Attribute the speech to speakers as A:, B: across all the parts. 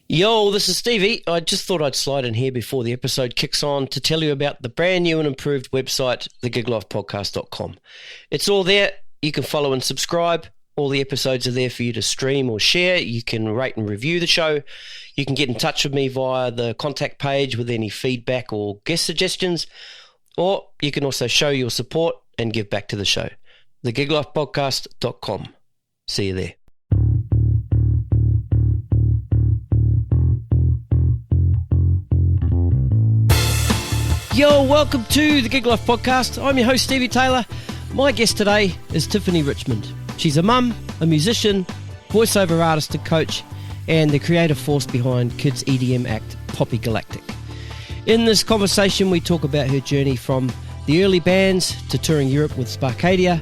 A: Yo, this is Stevie. I just thought I'd slide in here before the episode kicks on to tell you about the brand new and improved website, thegiglifepodcast.com. It's all there. You can follow and subscribe. All the episodes are there for you to stream or share. You can rate and review the show. You can get in touch with me via the contact page with any feedback or guest suggestions. Or you can also show your support and give back to the show. thegiglifepodcast.com. See you there. Yo, welcome to the Gig Life Podcast. I'm your host, Stevie Taylor. My guest today is Tiffany Richmond. She's a mum, a musician, voiceover artist and coach, and the creative force behind kids' EDM act, Poppy Galatic. In this conversation, we talk about her journey from the early bands to touring Europe with Sparkadia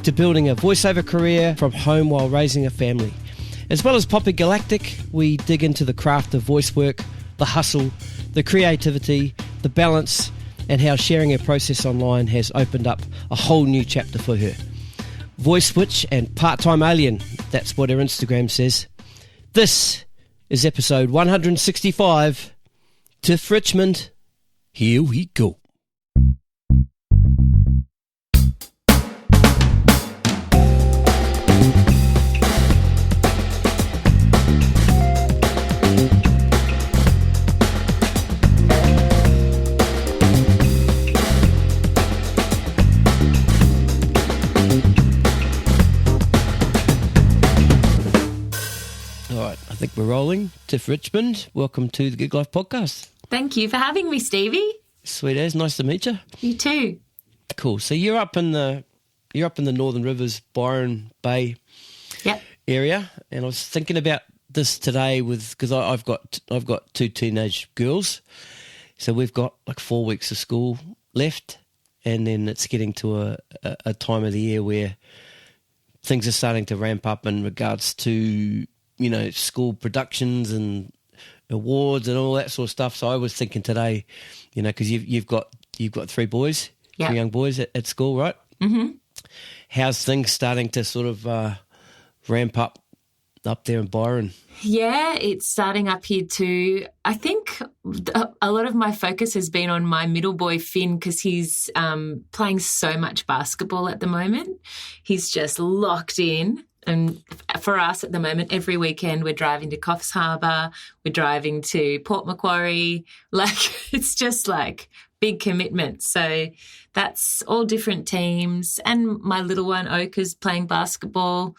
A: to building a voiceover career from home while raising a family. As well as Poppy Galactic, we dig into the craft of voice work, the hustle, the creativity, the balance, and how sharing her process online has opened up a whole new chapter for her. Voice switch and part-time alien, that's what her Instagram says. This is episode 165. Tiff Richmond, here we go. I think we're rolling. Tiff Richmond, welcome to the Gig Life Podcast.
B: Thank you for having me, Stevie.
A: Sweet as, nice to meet you.
B: You too.
A: Cool. So you're up in the Northern Rivers, Byron Bay area, and I was thinking about this today because I've got two teenage girls, so we've got like 4 weeks of school left, and then it's getting to a time of the year where things are starting to ramp up in regards to school productions and awards and all that sort of stuff. So I was thinking today, because you've got 3 boys, 3 young boys at school, right? Mm-hmm. How's things starting to sort of ramp up there in Byron?
B: Yeah, it's starting up here too. I think a lot of my focus has been on my middle boy, Finn, because he's playing so much basketball at the moment. He's just locked in. And for us at the moment, every weekend we're driving to Coffs Harbour, we're driving to Port Macquarie. It's just like big commitments. So that's all different teams. And my little one, Oak, is playing basketball.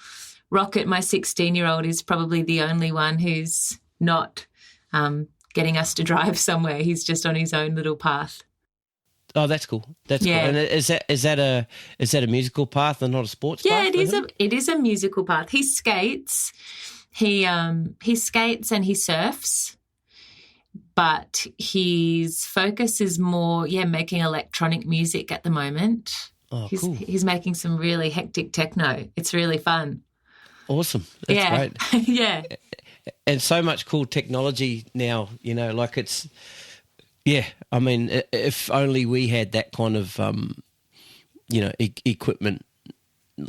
B: Rocket, my 16-year-old, is probably the only one who's not getting us to drive somewhere. He's just on his own little path.
A: Oh, that's cool. That's cool. And is that a musical path and not a sports path?
B: Yeah, it is a musical path. He skates. He skates and he surfs, but his focus is more making electronic music at the moment.
A: Oh, cool.
B: He's making some really hectic techno. It's really fun.
A: Awesome. That's great.
B: Yeah.
A: And so much cool technology now, it's... Yeah, I mean, if only we had that kind of, equipment,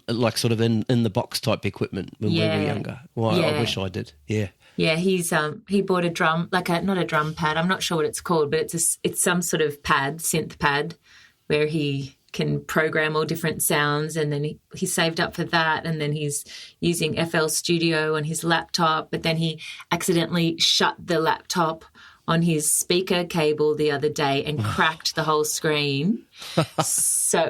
A: like sort of in the box type equipment when we were younger. Well, I wish I did. Yeah.
B: Yeah, he bought a drum, not a drum pad. I'm not sure what it's called, but it's some sort of pad, synth pad, where he can program all different sounds, and then he saved up for that, and then he's using FL Studio on his laptop, but then he accidentally shut the laptop on his speaker cable the other day and cracked the whole screen,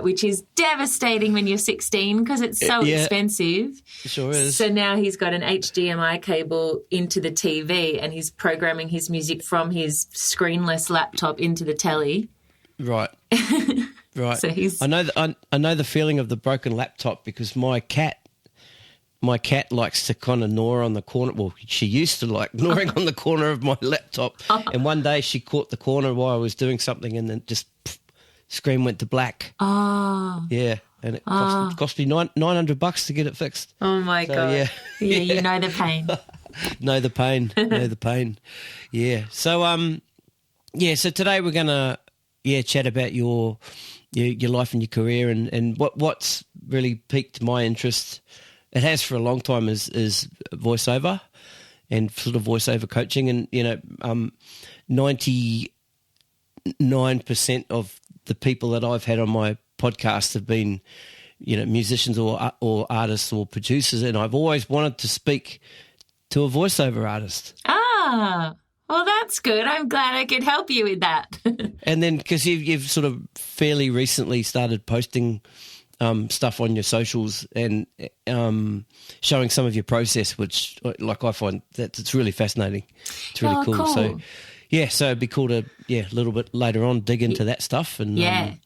B: which is devastating when you're 16 because it's so expensive.
A: It sure is.
B: So now he's got an HDMI cable into the TV and he's programming his music from his screenless laptop into the telly.
A: Right. Right.
B: So
A: I know the feeling of the broken laptop because my cat likes to kind of gnaw on the corner. Well, she used to like gnawing on the corner of my laptop. And one day she caught the corner while I was doing something and then just screen went to black.
B: Oh.
A: Yeah. And it cost me $900 to get it fixed.
B: Oh, my God. Yeah, you know the pain.
A: Know the pain. Know the pain. Yeah. So, so today we're going to, chat about your life and your career and what's really piqued my interest. It has for a long time is voiceover, and sort of voiceover coaching. And, 99% of the people that I've had on my podcast have been, musicians or artists or producers, and I've always wanted to speak to a voiceover artist.
B: Ah, well, that's good. I'm glad I could help you with that.
A: And then because you've sort of fairly recently started posting stuff on your socials and showing some of your process, which I find that it's really fascinating. It's really cool. So it'd be cool to a little bit later on dig into that stuff. And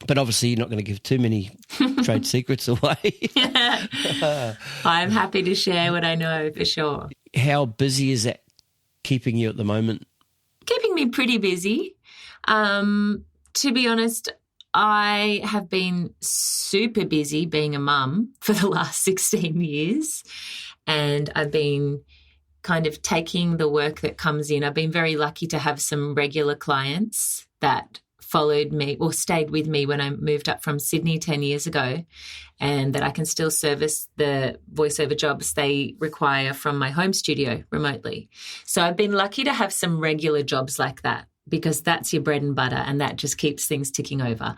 A: but obviously you're not going to give too many trade secrets away.
B: I'm happy to share what I know for sure.
A: How busy is that keeping you at the moment?
B: Keeping me pretty busy. To be honest, I have been super busy being a mum for the last 16 years, and I've been kind of taking the work that comes in. I've been very lucky to have some regular clients that followed me or stayed with me when I moved up from Sydney 10 years ago, and that I can still service the voiceover jobs they require from my home studio remotely. So I've been lucky to have some regular jobs like that, because that's your bread and butter and that just keeps things ticking over.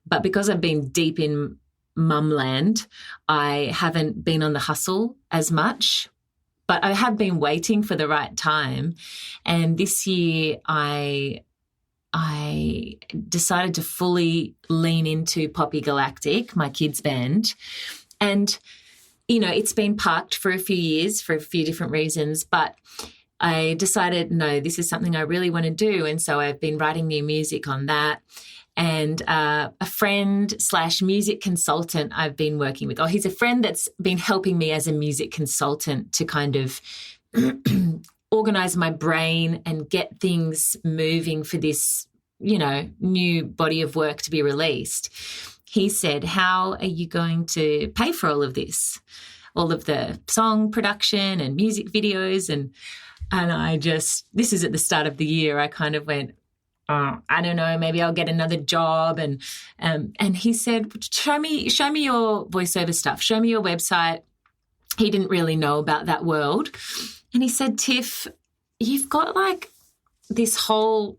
B: But because I've been deep in mumland, I haven't been on the hustle as much, but I have been waiting for the right time. And this year I decided to fully lean into Poppy Galatic, my kids' band. And, it's been parked for a few years for a few different reasons, but I decided, no, this is something I really want to do. And so I've been writing new music on that. And a friend / music consultant I've been working with, he's a friend that's been helping me as a music consultant to kind of organize my brain and get things moving for this, new body of work to be released. He said, how are you going to pay for all of this? All of the song production and music videos. And this is at the start of the year, I kind of went, I don't know, maybe I'll get another job. And he said, show me your voiceover stuff. Show me your website. He didn't really know about that world. And he said, Tiff, you've got like this whole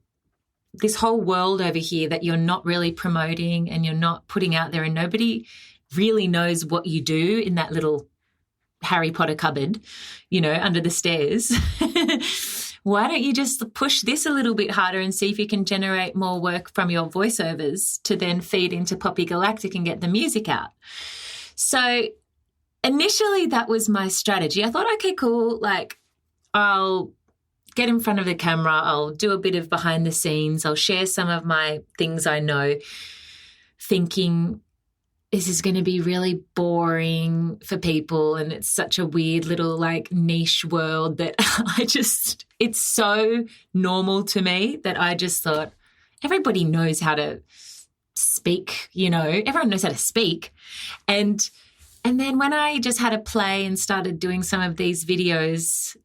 B: world over here that you're not really promoting and you're not putting out there, and nobody really knows what you do in that little Harry Potter cupboard, under the stairs. Why don't you just push this a little bit harder and see if you can generate more work from your voiceovers to then feed into Poppy Galactic and get the music out? So initially that was my strategy. I thought, okay, cool, I'll get in front of the camera, I'll do a bit of behind the scenes, I'll share some of my things I know, thinking this is going to be really boring for people and it's such a weird little niche world that it's so normal to me that I just thought everybody knows how to speak, everyone knows how to speak. And then when I just had a play and started doing some of these videos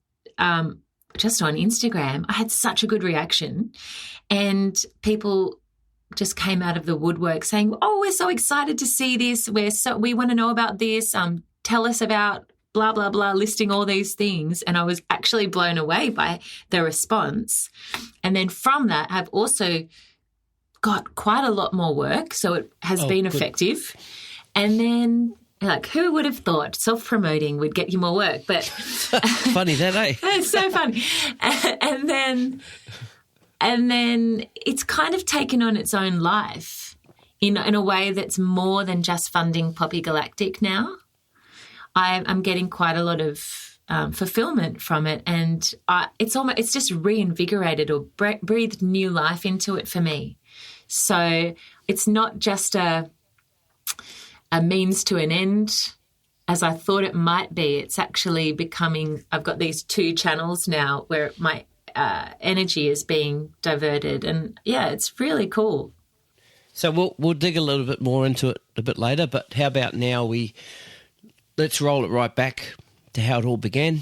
B: just on Instagram, I had such a good reaction, and people just came out of the woodwork saying, oh, we're so excited to see this. We want to know about this. Tell us about blah, blah, blah, listing all these things. And I was actually blown away by the response. And then from that, I've also got quite a lot more work. So it has been effective. And then who would have thought self-promoting would get you more work? But
A: funny that, eh?
B: It's so funny. And then it's kind of taken on its own life in a way that's more than just funding Poppy Galactic now. I'm getting quite a lot of fulfillment from it, and it's just reinvigorated or breathed new life into it for me. So it's not just a means to an end as I thought it might be. It's actually becoming, I've got these 2 channels now where my energy is being diverted, and it's really cool.
A: So we'll dig a little bit more into it a bit later, but how about now let's roll it right back to how it all began.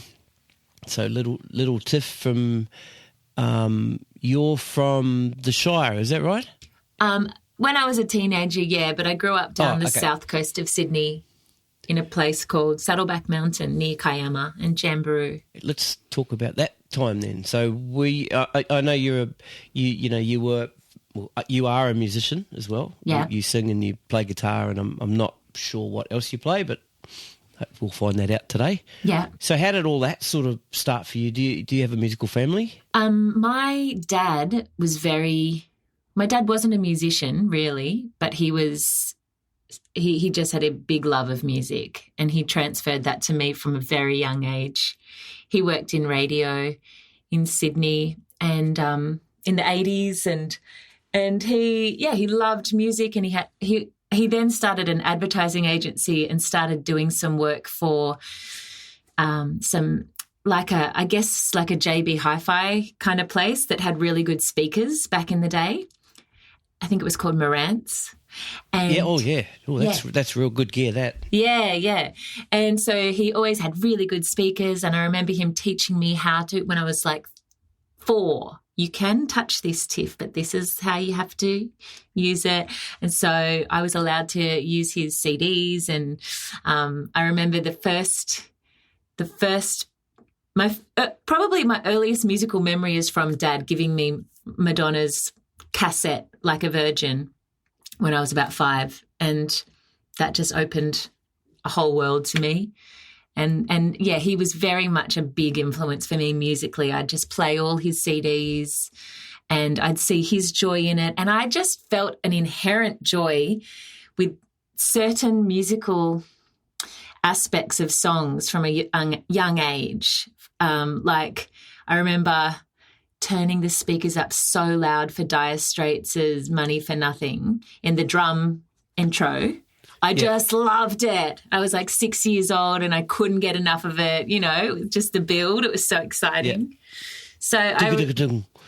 A: So little Tiff from you're from the Shire, is that right?
B: When I was a teenager, but I grew up down the south coast of Sydney in a place called Saddleback Mountain near Kiama and Jamberoo.
A: Let's talk about that time then. So I know you are a musician as well.
B: Yeah.
A: You sing and you play guitar, and I'm not sure what else you play, but we'll find that out today.
B: Yeah.
A: So how did all that sort of start for you? Do you have a musical family?
B: My dad wasn't a musician really, but he just had a big love of music, and he transferred that to me from a very young age. He worked in radio in Sydney and in the 80s, and he loved music, and he then started an advertising agency and started doing some work for some like a JB Hi-Fi kind of place that had really good speakers back in the day. I think it was called Marantz. And that's real good gear, that. Yeah. And so he always had really good speakers, and I remember him teaching me how to, when I was like 4, you can touch this, Tiff, but this is how you have to use it. And so I was allowed to use his CDs, and I remember probably my earliest musical memory is from Dad giving me Madonna's cassette, Like a Virgin, when I was about 5, and that just opened a whole world to me. And yeah, he was very much a big influence for me musically. I'd just play all his CDs and I'd see his joy in it, and I just felt an inherent joy with certain musical aspects of songs from a young age. Like I remember turning the speakers up so loud for Dire Straits' Money for Nothing in the drum intro. I just loved it. I was like 6 years old and I couldn't get enough of it, just the build. It was so exciting.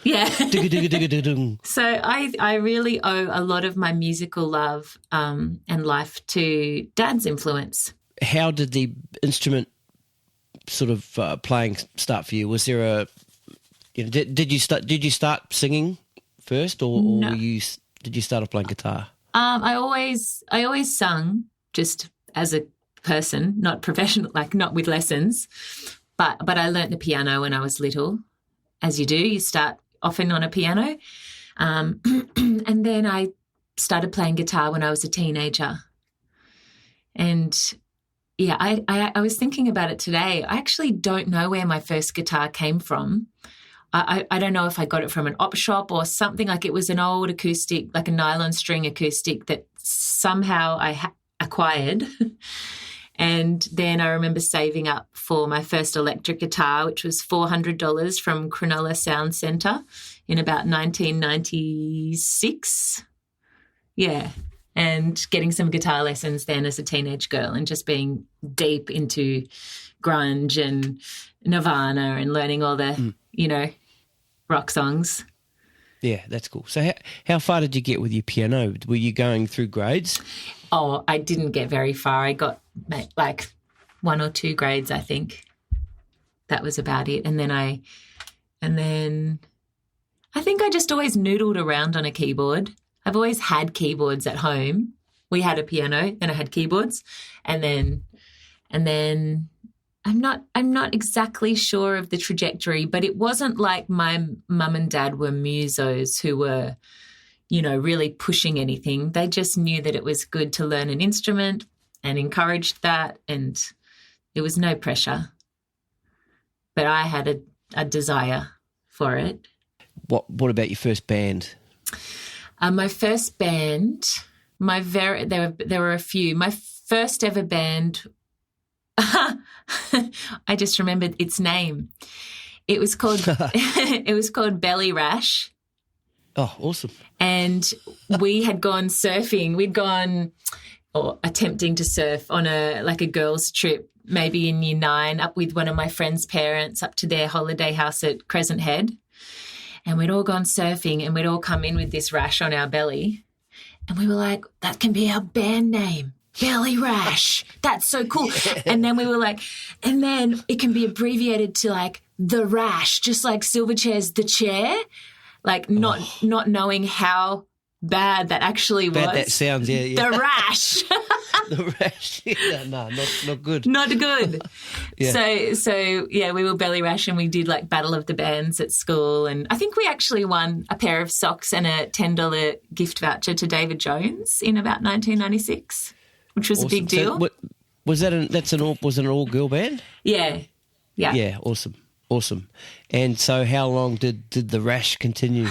A: Yeah.
B: So I really owe a lot of my musical love and life to Dad's influence.
A: How did the instrument sort of playing start for you? Was there did you start singing first, or
B: No.
A: did you start off playing guitar?
B: I always sung just as a person, not professional, like not with lessons. But I learnt the piano when I was little, as you do. You start often on a piano, and then I started playing guitar when I was a teenager. And yeah, I was thinking about it today. I actually don't know where my first guitar came from. I don't know if I got it from an op shop or something. Like it was an old acoustic, like a nylon string acoustic that somehow I acquired. And then I remember saving up for my first electric guitar, which was $400 from Cronulla Sound Centre in about 1996. Yeah. And getting some guitar lessons then as a teenage girl, and just being deep into grunge and Nirvana and learning all the, rock songs.
A: Yeah, that's cool. So how far did you get with your piano? Were you going through grades?
B: Oh, I didn't get very far. I got like 1 or 2 grades, I think. That was about it. And then I think I just always noodled around on a keyboard. I've always had keyboards at home. We had a piano and I had keyboards. And then I'm not exactly sure of the trajectory, but it wasn't like my mum and dad were musos who were, really pushing anything. They just knew that it was good to learn an instrument and encouraged that, and there was no pressure. But I had a desire for it.
A: What about your first band?
B: My first band, there were a few. My first ever band, I just remembered its name. It was called Belly Rash.
A: Oh, awesome.
B: And we had gone surfing. We'd gone attempting to surf on a girls' trip, maybe in year 9, up with one of my friend's parents up to their holiday house at Crescent Head. And we'd all gone surfing and we'd all come in with this rash on our belly. And we were like, that can be our band name, Belly Rash. That's so cool. And then we were like, and then it can be abbreviated to like The Rash, just like Silverchair's The Chair, like not knowing how bad that actually was.
A: Bad that sounds, yeah.
B: The rash.
A: The rash. Yeah, no, not good.
B: Not good.
A: Yeah.
B: So we were belly rash and we did like Battle of the Bands at school, and I think we actually won a pair of socks and a $10 gift voucher to David Jones in about 1996, which was
A: Awesome.
B: a big deal.
A: So, was it an all-girl band?
B: Yeah.
A: Yeah, awesome. And so how long did the rash continue?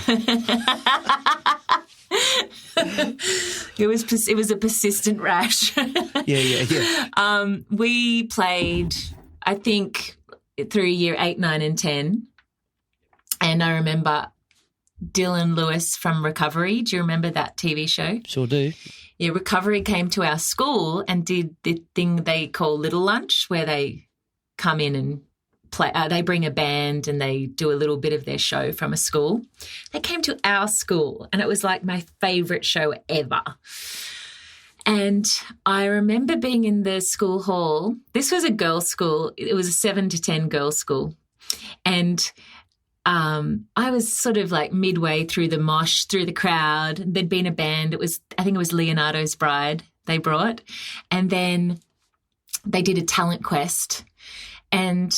B: It was a persistent rash.
A: Yeah.
B: We played, I think, through year 8, 9 and 10. And I remember Dylan Lewis from Recovery. Do you remember that TV show?
A: Sure do.
B: Yeah, Recovery came to our school and did the thing they call Little Lunch, where they come in and play. They bring a band and they do a little bit of their show from a school. They came to our school and it was like my favourite show ever. And I remember being in the school hall. This was a girls' school. It was a 7 to 10 girls' school. And I was sort of like midway through the mosh, through the crowd. There'd been a band. I think it was Leonardo's Bride they brought. And then they did a talent quest. And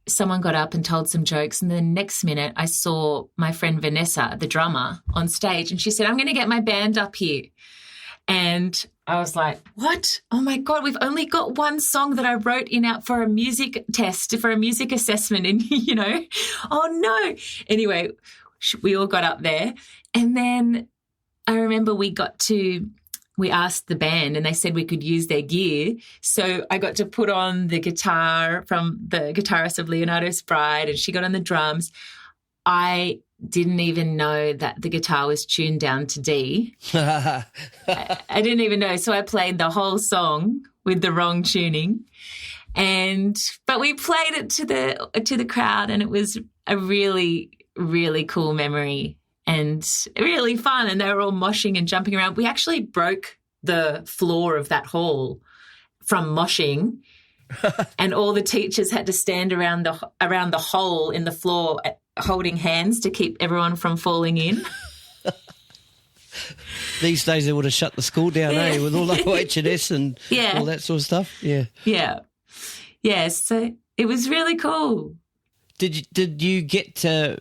B: someone got up and told some jokes, and the next minute I saw my friend Vanessa, the drummer, on stage, and she said, "I'm going to get my band up here." And I was like, "What? Oh, my God, we've only got one song that I wrote for a music test, for a music assessment." And, oh, no. Anyway, we all got up there. And then I remember we asked the band and they said we could use their gear. So I got to put on the guitar from the guitarist of Leonardo's Bride, and she got on the drums. I didn't even know that the guitar was tuned down to D. I didn't even know. So I played the whole song with the wrong tuning. But we played it to the crowd, and it was a really, really cool memory. And really fun, and they were all moshing and jumping around. We actually broke the floor of that hall from moshing, and all the teachers had to stand around the hole in the floor holding hands to keep everyone from falling in.
A: These days they would have shut the school down, with all the OH&S and all that sort of stuff.
B: Yeah. So it was really cool.
A: Did you get to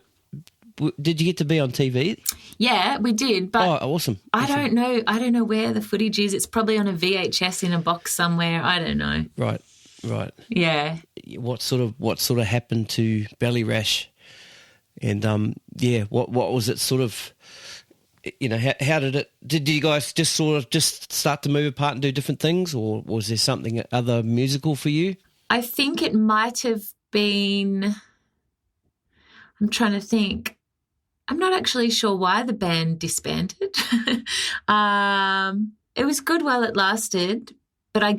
A: be on TV?
B: Yeah, we did. But
A: awesome.
B: I don't know where the footage is. It's probably on a VHS in a box somewhere. I don't know. Right.
A: Yeah. What sort of happened to belly rash? And what was it sort of? How did it? Did you guys just start to move apart and do different things, or was there something other musical for you?
B: I think it might have been. I'm trying to think. I'm not actually sure why the band disbanded. It was good while it lasted, but I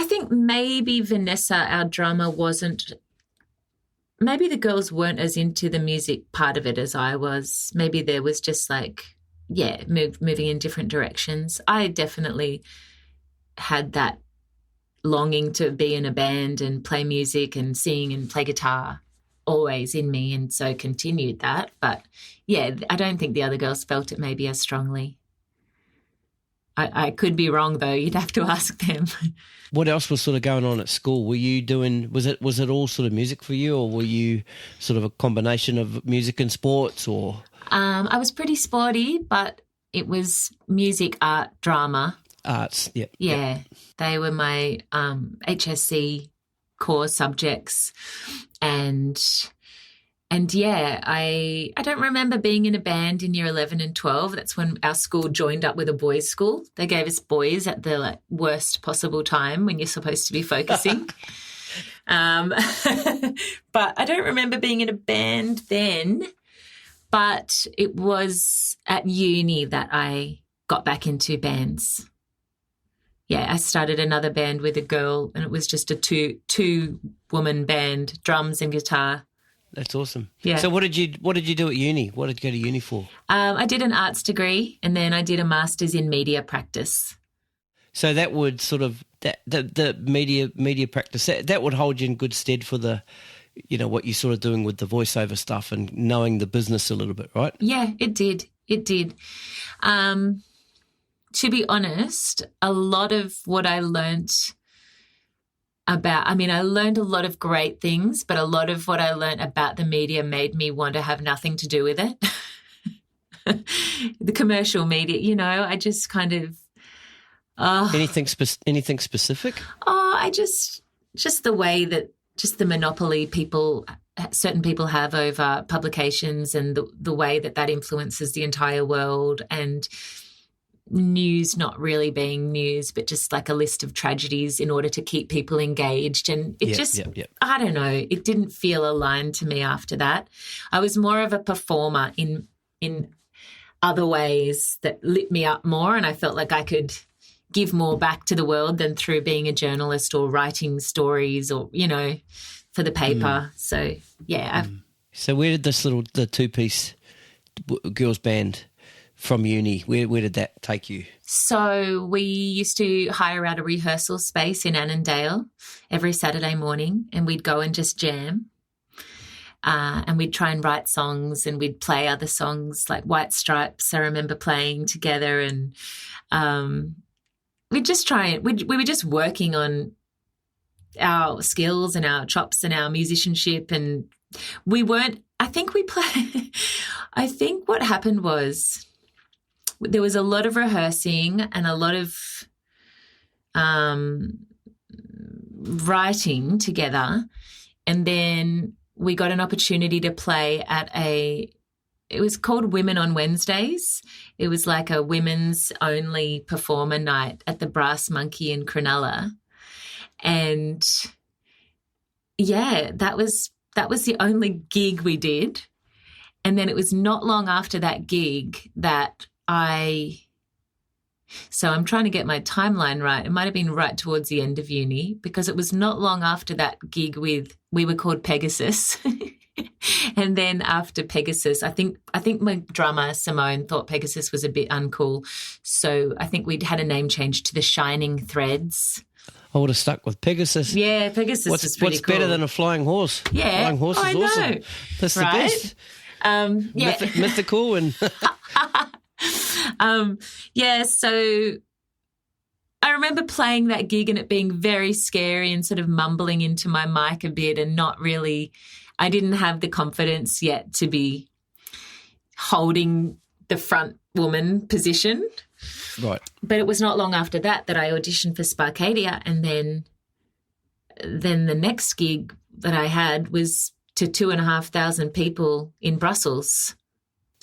B: think maybe Vanessa, our drummer, maybe the girls weren't as into the music part of it as I was. Maybe there was just moving in different directions. I definitely had that longing to be in a band and play music and sing and play guitar always in me, and so continued that. But I don't think the other girls felt it maybe as strongly. I could be wrong though. You'd have to ask them.
A: What else was sort of going on at school? Were you doing? Was it all sort of music for you, or were you sort of a combination of music and sports? Or
B: I was pretty sporty, but it was music, art, drama,
A: arts.
B: Yeah. They were my HSC core subjects. And I don't remember being in a band in year 11 and 12. That's when our school joined up with a boys' school. They gave us boys at the worst possible time when you're supposed to be focusing. But I don't remember being in a band then. But it was at uni that I got back into bands. Yeah, I started another band with a girl, and it was just a two-woman band, drums and guitar.
A: That's awesome.
B: Yeah.
A: So what did you do at uni? What did you go to uni for?
B: I did an arts degree, and then I did a master's in media practice.
A: So that would sort of the media practice that would hold you in good stead for the, what you're sort of doing with the voiceover stuff and knowing the business a little bit, right?
B: Yeah, it did. It did. To be honest, a lot of what I learnt I learned a lot of great things, but a lot of what I learnt about the media made me want to have nothing to do with it. The commercial media, I just kind of...
A: Anything specific?
B: Just the way that, just the monopoly certain people have over publications, and the way that influences the entire world, and news not really being news, but just like a list of tragedies in order to keep people engaged. And it I don't know, it didn't feel aligned to me after that. I was more of a performer in other ways that lit me up more, and I felt like I could give more back to the world than through being a journalist or writing stories or, for the paper. So, yeah.
A: So where did the two-piece girls band from uni, where did that take you?
B: So we used to hire out a rehearsal space in Annandale every Saturday morning, and we'd go and just jam. And we'd try and write songs, and we'd play other songs like White Stripes. I remember playing together, and we'd just we were just working on our skills and our chops and our musicianship, and I think what happened was there was a lot of rehearsing and a lot of writing together, and then we got an opportunity to play at it was called Women on Wednesdays. It was like a women's only performer night at the Brass Monkey in Cronulla. And yeah, that was the only gig we did. And then it was not long after that gig that so I'm trying to get my timeline right. It might have been right towards the end of uni, because it was not long after that gig we were called Pegasus. And then after Pegasus, I think my drummer Simone thought Pegasus was a bit uncool. So I think we'd had a name change to the Shining Threads.
A: I would have stuck with Pegasus.
B: Yeah, Pegasus was pretty cool.
A: What's better than a flying horse?
B: Yeah.
A: Flying horse is awesome. That's the best.
B: Yeah.
A: Mythical and...
B: so I remember playing that gig and it being very scary and sort of mumbling into my mic a bit, and I didn't have the confidence yet to be holding the front woman position.
A: Right.
B: But it was not long after that I auditioned for Sparkadia, and then the next gig that I had was to 2,500 people in Brussels.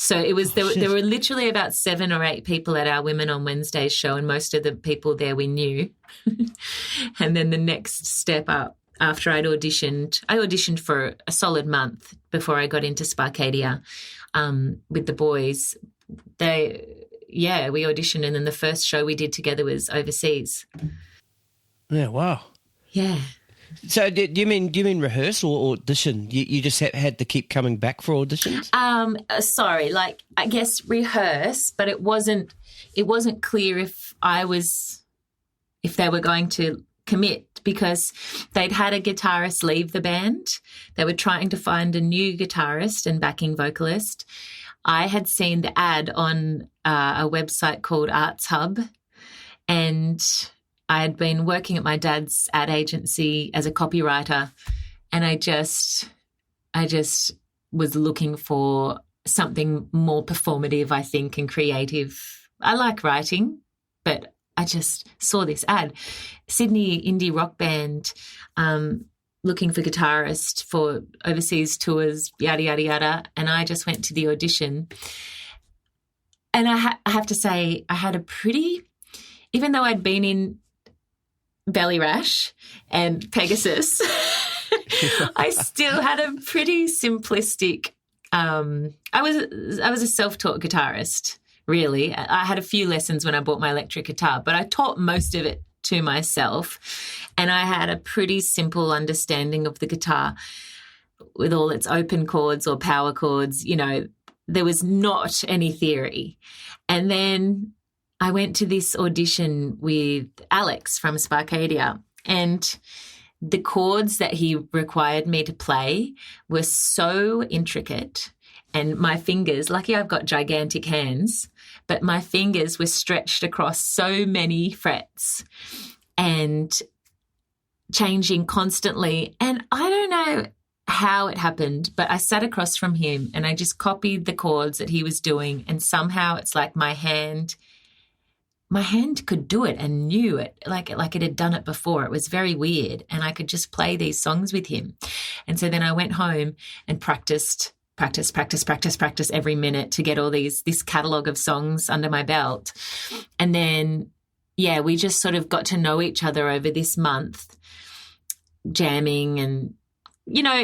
B: So it was there were literally about 7 or 8 people at our Women on Wednesdays show, and most of the people there we knew. And then the next step up after I auditioned for a solid month before I got into Sparkadia with the boys. We auditioned, and then the first show we did together was overseas.
A: Yeah, wow.
B: Yeah.
A: So do you mean rehearse or audition? You just had to keep coming back for auditions?
B: Sorry, I guess rehearse, but it wasn't clear if they were going to commit, because they'd had a guitarist leave the band. They were trying to find a new guitarist and backing vocalist. I had seen the ad on a website called Arts Hub, and I had been working at my dad's ad agency as a copywriter, and I just was looking for something more performative, I think, and creative. I like writing, but I just saw this ad, Sydney indie rock band, looking for guitarist for overseas tours, yada, yada, yada, and I just went to the audition. And I have to say, I had even though I'd been in Belly Rash and Pegasus, I still had a pretty simplistic I was a self-taught guitarist, really. I had a few lessons when I bought my electric guitar, but I taught most of it to myself, and I had a pretty simple understanding of the guitar with all its open chords or power chords. There was not any theory. And then I went to this audition with Alex from Sparkadia, and the chords that he required me to play were so intricate and my fingers, lucky I've got gigantic hands, but my fingers were stretched across so many frets and changing constantly. And I don't know how it happened, but I sat across from him and I just copied the chords that he was doing, and somehow it's like my hand could do it and knew it, like it had done it before. It was very weird, and I could just play these songs with him. And so then I went home and practiced every minute to get all this catalogue of songs under my belt. And then, yeah, we just sort of got to know each other over this month, jamming. And, you know,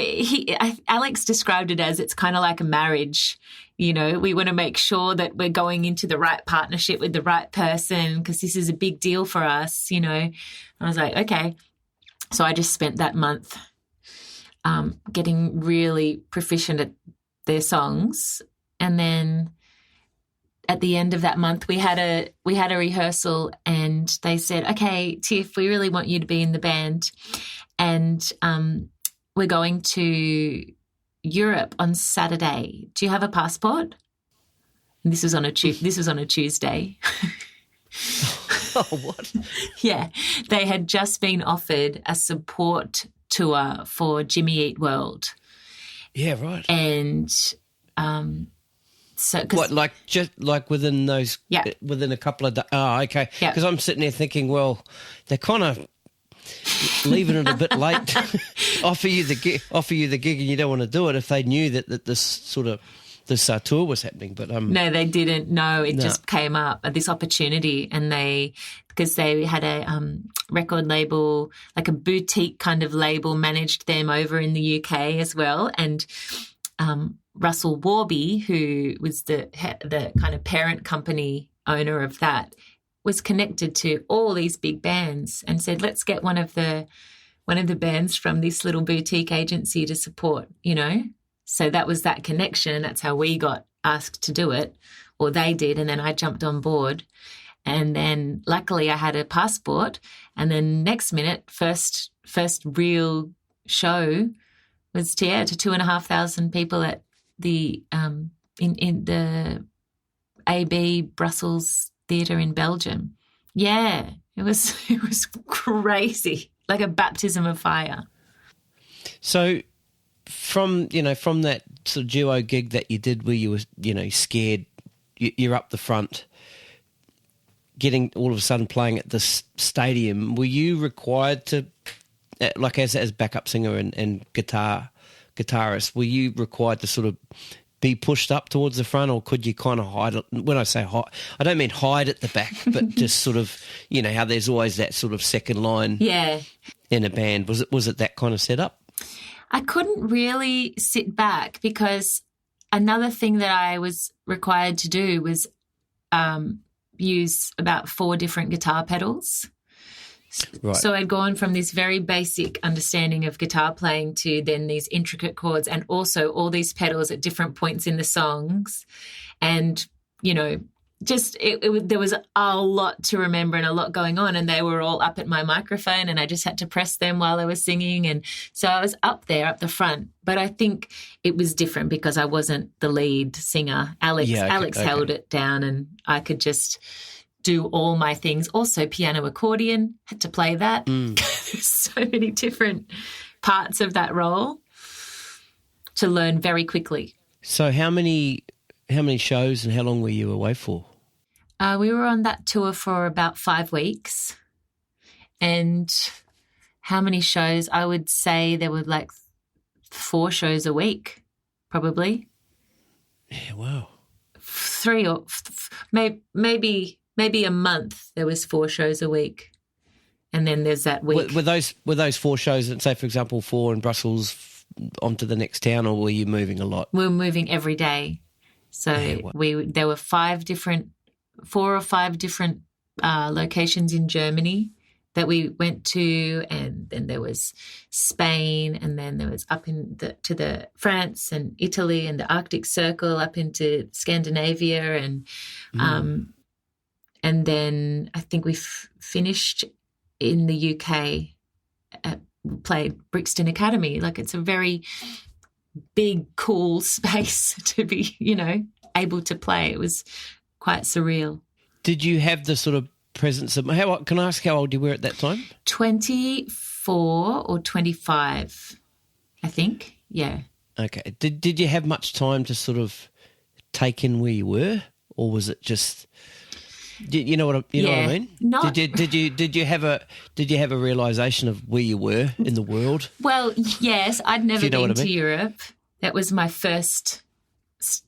B: Alex described it as, it's kind of like a marriage. You know, we want to make sure that we're going into the right partnership with the right person, because this is a big deal for us, you know. And I was like, okay. So I just spent that month getting really proficient at their songs. And then at the end of that month, we had a rehearsal, and they said, okay, Tiff, we really want you to be in the band, and we're going to Europe on Saturday. Do you have a passport? And this was on a Tuesday.
A: Oh, what?
B: Yeah, they had just been offered a support tour for Jimmy Eat World.
A: Yeah, right.
B: And so,
A: what, like within those?
B: Yeah.
A: Within a couple of days. Oh, okay.
B: Yeah.
A: Because I'm sitting there thinking, well, they're kind of leaving it a bit late. offer you the gig, and you don't want to do it if they knew that this tour was happening. But
B: no, they didn't. No, it just came up, this opportunity, and because they had a record label, like a boutique kind of label, managed them over in the UK as well, and Russell Warby, who was the kind of parent company owner of that, was connected to all these big bands, and said, let's get one of the bands from this little boutique agency to support, you know. So that was that connection. That's how we got asked to do it, or they did, and then I jumped on board. And then luckily I had a passport, and then next minute, first real show was to 2,500 people at the in the AB Brussels Theatre in Belgium. Yeah, it was crazy, like a baptism of fire.
A: So from that sort of duo gig that you did where you were, scared, you're up the front, getting all of a sudden playing at this stadium, were you required to, like as backup singer and guitarist, were you required to sort of be pushed up towards the front, or could you kind of hide it? When I say hide, I don't mean hide at the back, but just sort of, how there's always that sort of second line in a band. Was it that kind of setup?
B: I couldn't really sit back, because another thing that I was required to do was use about 4 different guitar pedals.
A: Right.
B: So I'd gone from this very basic understanding of guitar playing to then these intricate chords, and also all these pedals at different points in the songs. And, just there was a lot to remember and a lot going on, and they were all up at my microphone, and I just had to press them while I was singing. And so I was up there, up the front. But I think it was different because I wasn't the lead singer. Alex held it down, and I could just do all my things. Also piano, accordion, had to play that. There's so many different parts of that role to learn very quickly.
A: So how many shows and how long were you away for?
B: We were on that tour for about 5 weeks. And how many shows? I would say there were like 4 shows a week, probably.
A: Yeah, wow.
B: 3 or maybe a month there was 4 shows a week. And then there's that week.
A: Were those 4 shows, say, for example, 4 in Brussels onto the next town, or were you moving a lot?
B: We were moving every day. So there were 4 or 5 different locations in Germany that we went to, and then there was Spain, and then there was up to the France and Italy and the Arctic Circle, up into Scandinavia, and then I think we finished in the UK. Played Brixton Academy. Like, it's a very big, cool space to be, able to play. It was quite surreal.
A: Did you have the sort of presence of, can I ask how old you were at that time?
B: 24 or 25, I think. Yeah.
A: Okay. Did you have much time to sort of take in where you were, or was it just, you know what I mean? Did you have a realization of where you were in the world?
B: Well, yes, I'd never been to Europe. That was my first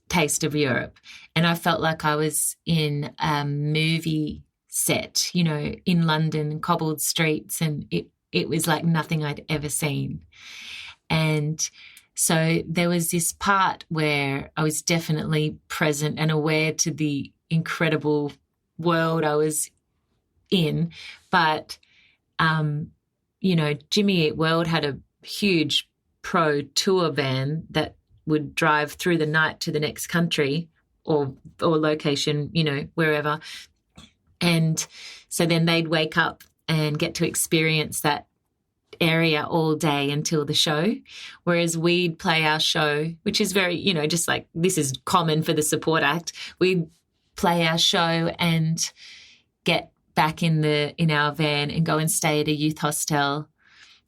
B: taste of Europe, and I felt like I was in a movie set, in London, cobbled streets, and it was like nothing I'd ever seen. And so there was this part where I was definitely present and aware to the incredible world I was in. But, Jimmy Eat World had a huge pro tour van that would drive through the night to the next country or location, wherever. And so then they'd wake up and get to experience that area all day until the show, whereas we'd play our show, which is very, just like this is common for the support act. We'd play our show and get back in our van and go and stay at a youth hostel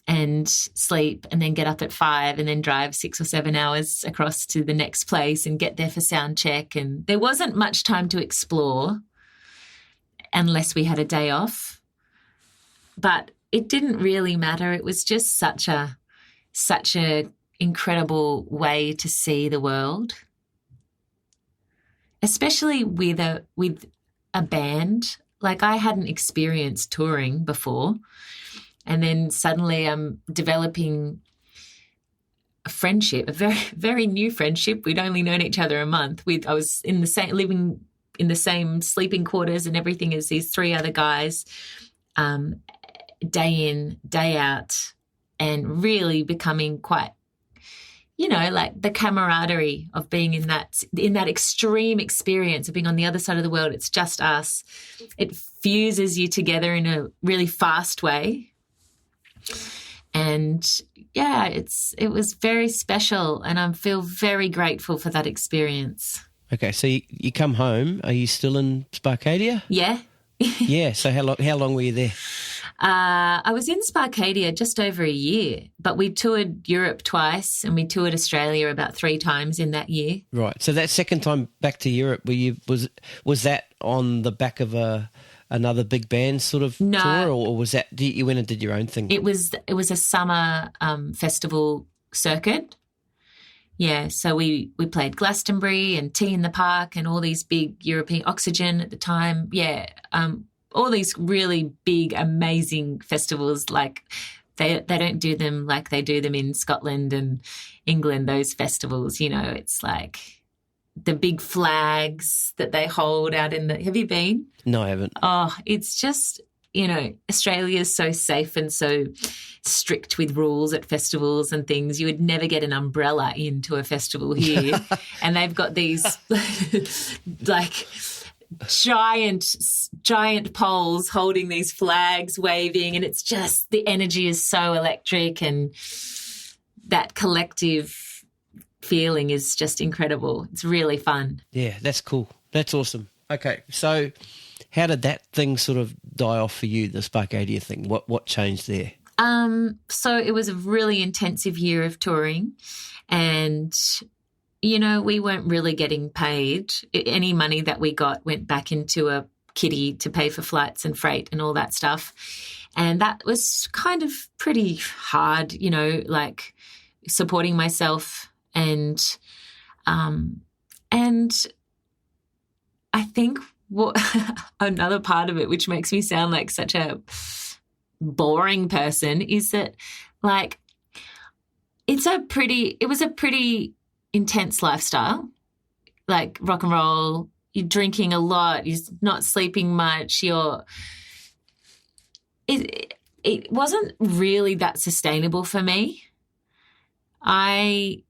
B: and sleep, and then get up at 5 and then drive 6 or 7 hours across to the next place and get there for sound check. And there wasn't much time to explore unless we had a day off. But it didn't really matter. It was just such a incredible way to see the world, especially with a band. Like, I hadn't experienced touring before, and then suddenly I'm developing a friendship, a very, very new friendship. We'd only known each other a month. I was living in the same sleeping quarters and everything as these 3 other guys, day in, day out, and really becoming quite, like the camaraderie of being in that extreme experience of being on the other side of the world. It's just us. It fuses you together in a really fast way. And yeah, it was very special, and I feel very grateful for that experience.
A: Okay, so you come home. Are you still in Sparkadia?
B: Yeah.
A: Yeah. So how long were you there?
B: I was in Sparkadia just over a year, but we toured Europe twice and we toured Australia about 3 times in that year.
A: Right. So that second time back to Europe, was that on the back of another big band sort of tour, or was that you went and did your own thing?
B: It was a summer festival circuit. Yeah, so we played Glastonbury and Tea in the Park and all these big European, Oxygen at the time. Yeah, all these really big, amazing festivals. Like they don't do them like they do them in Scotland and England, those festivals, it's like the big flags that they hold out in have you been?
A: No, I haven't.
B: Oh, it's just, Australia is so safe and so strict with rules at festivals and things. You would never get an umbrella into a festival here. And they've got these like giant poles holding these flags waving, and it's just, the energy is so electric, and that collective feeling is just incredible. It's really fun.
A: Yeah, that's cool. That's awesome. Okay, so how did that thing sort of die off for you, the Sparkadia thing? What changed there?
B: So it was a really intensive year of touring, and we weren't really getting paid. Any money that we got went back into a kitty to pay for flights and freight and all that stuff. And that was kind of pretty hard, like supporting myself. And I think another part of it, which makes me sound like such a boring person, is that like it was a pretty intense lifestyle, like rock and roll. You're drinking a lot, you're not sleeping much, it wasn't really that sustainable for me. I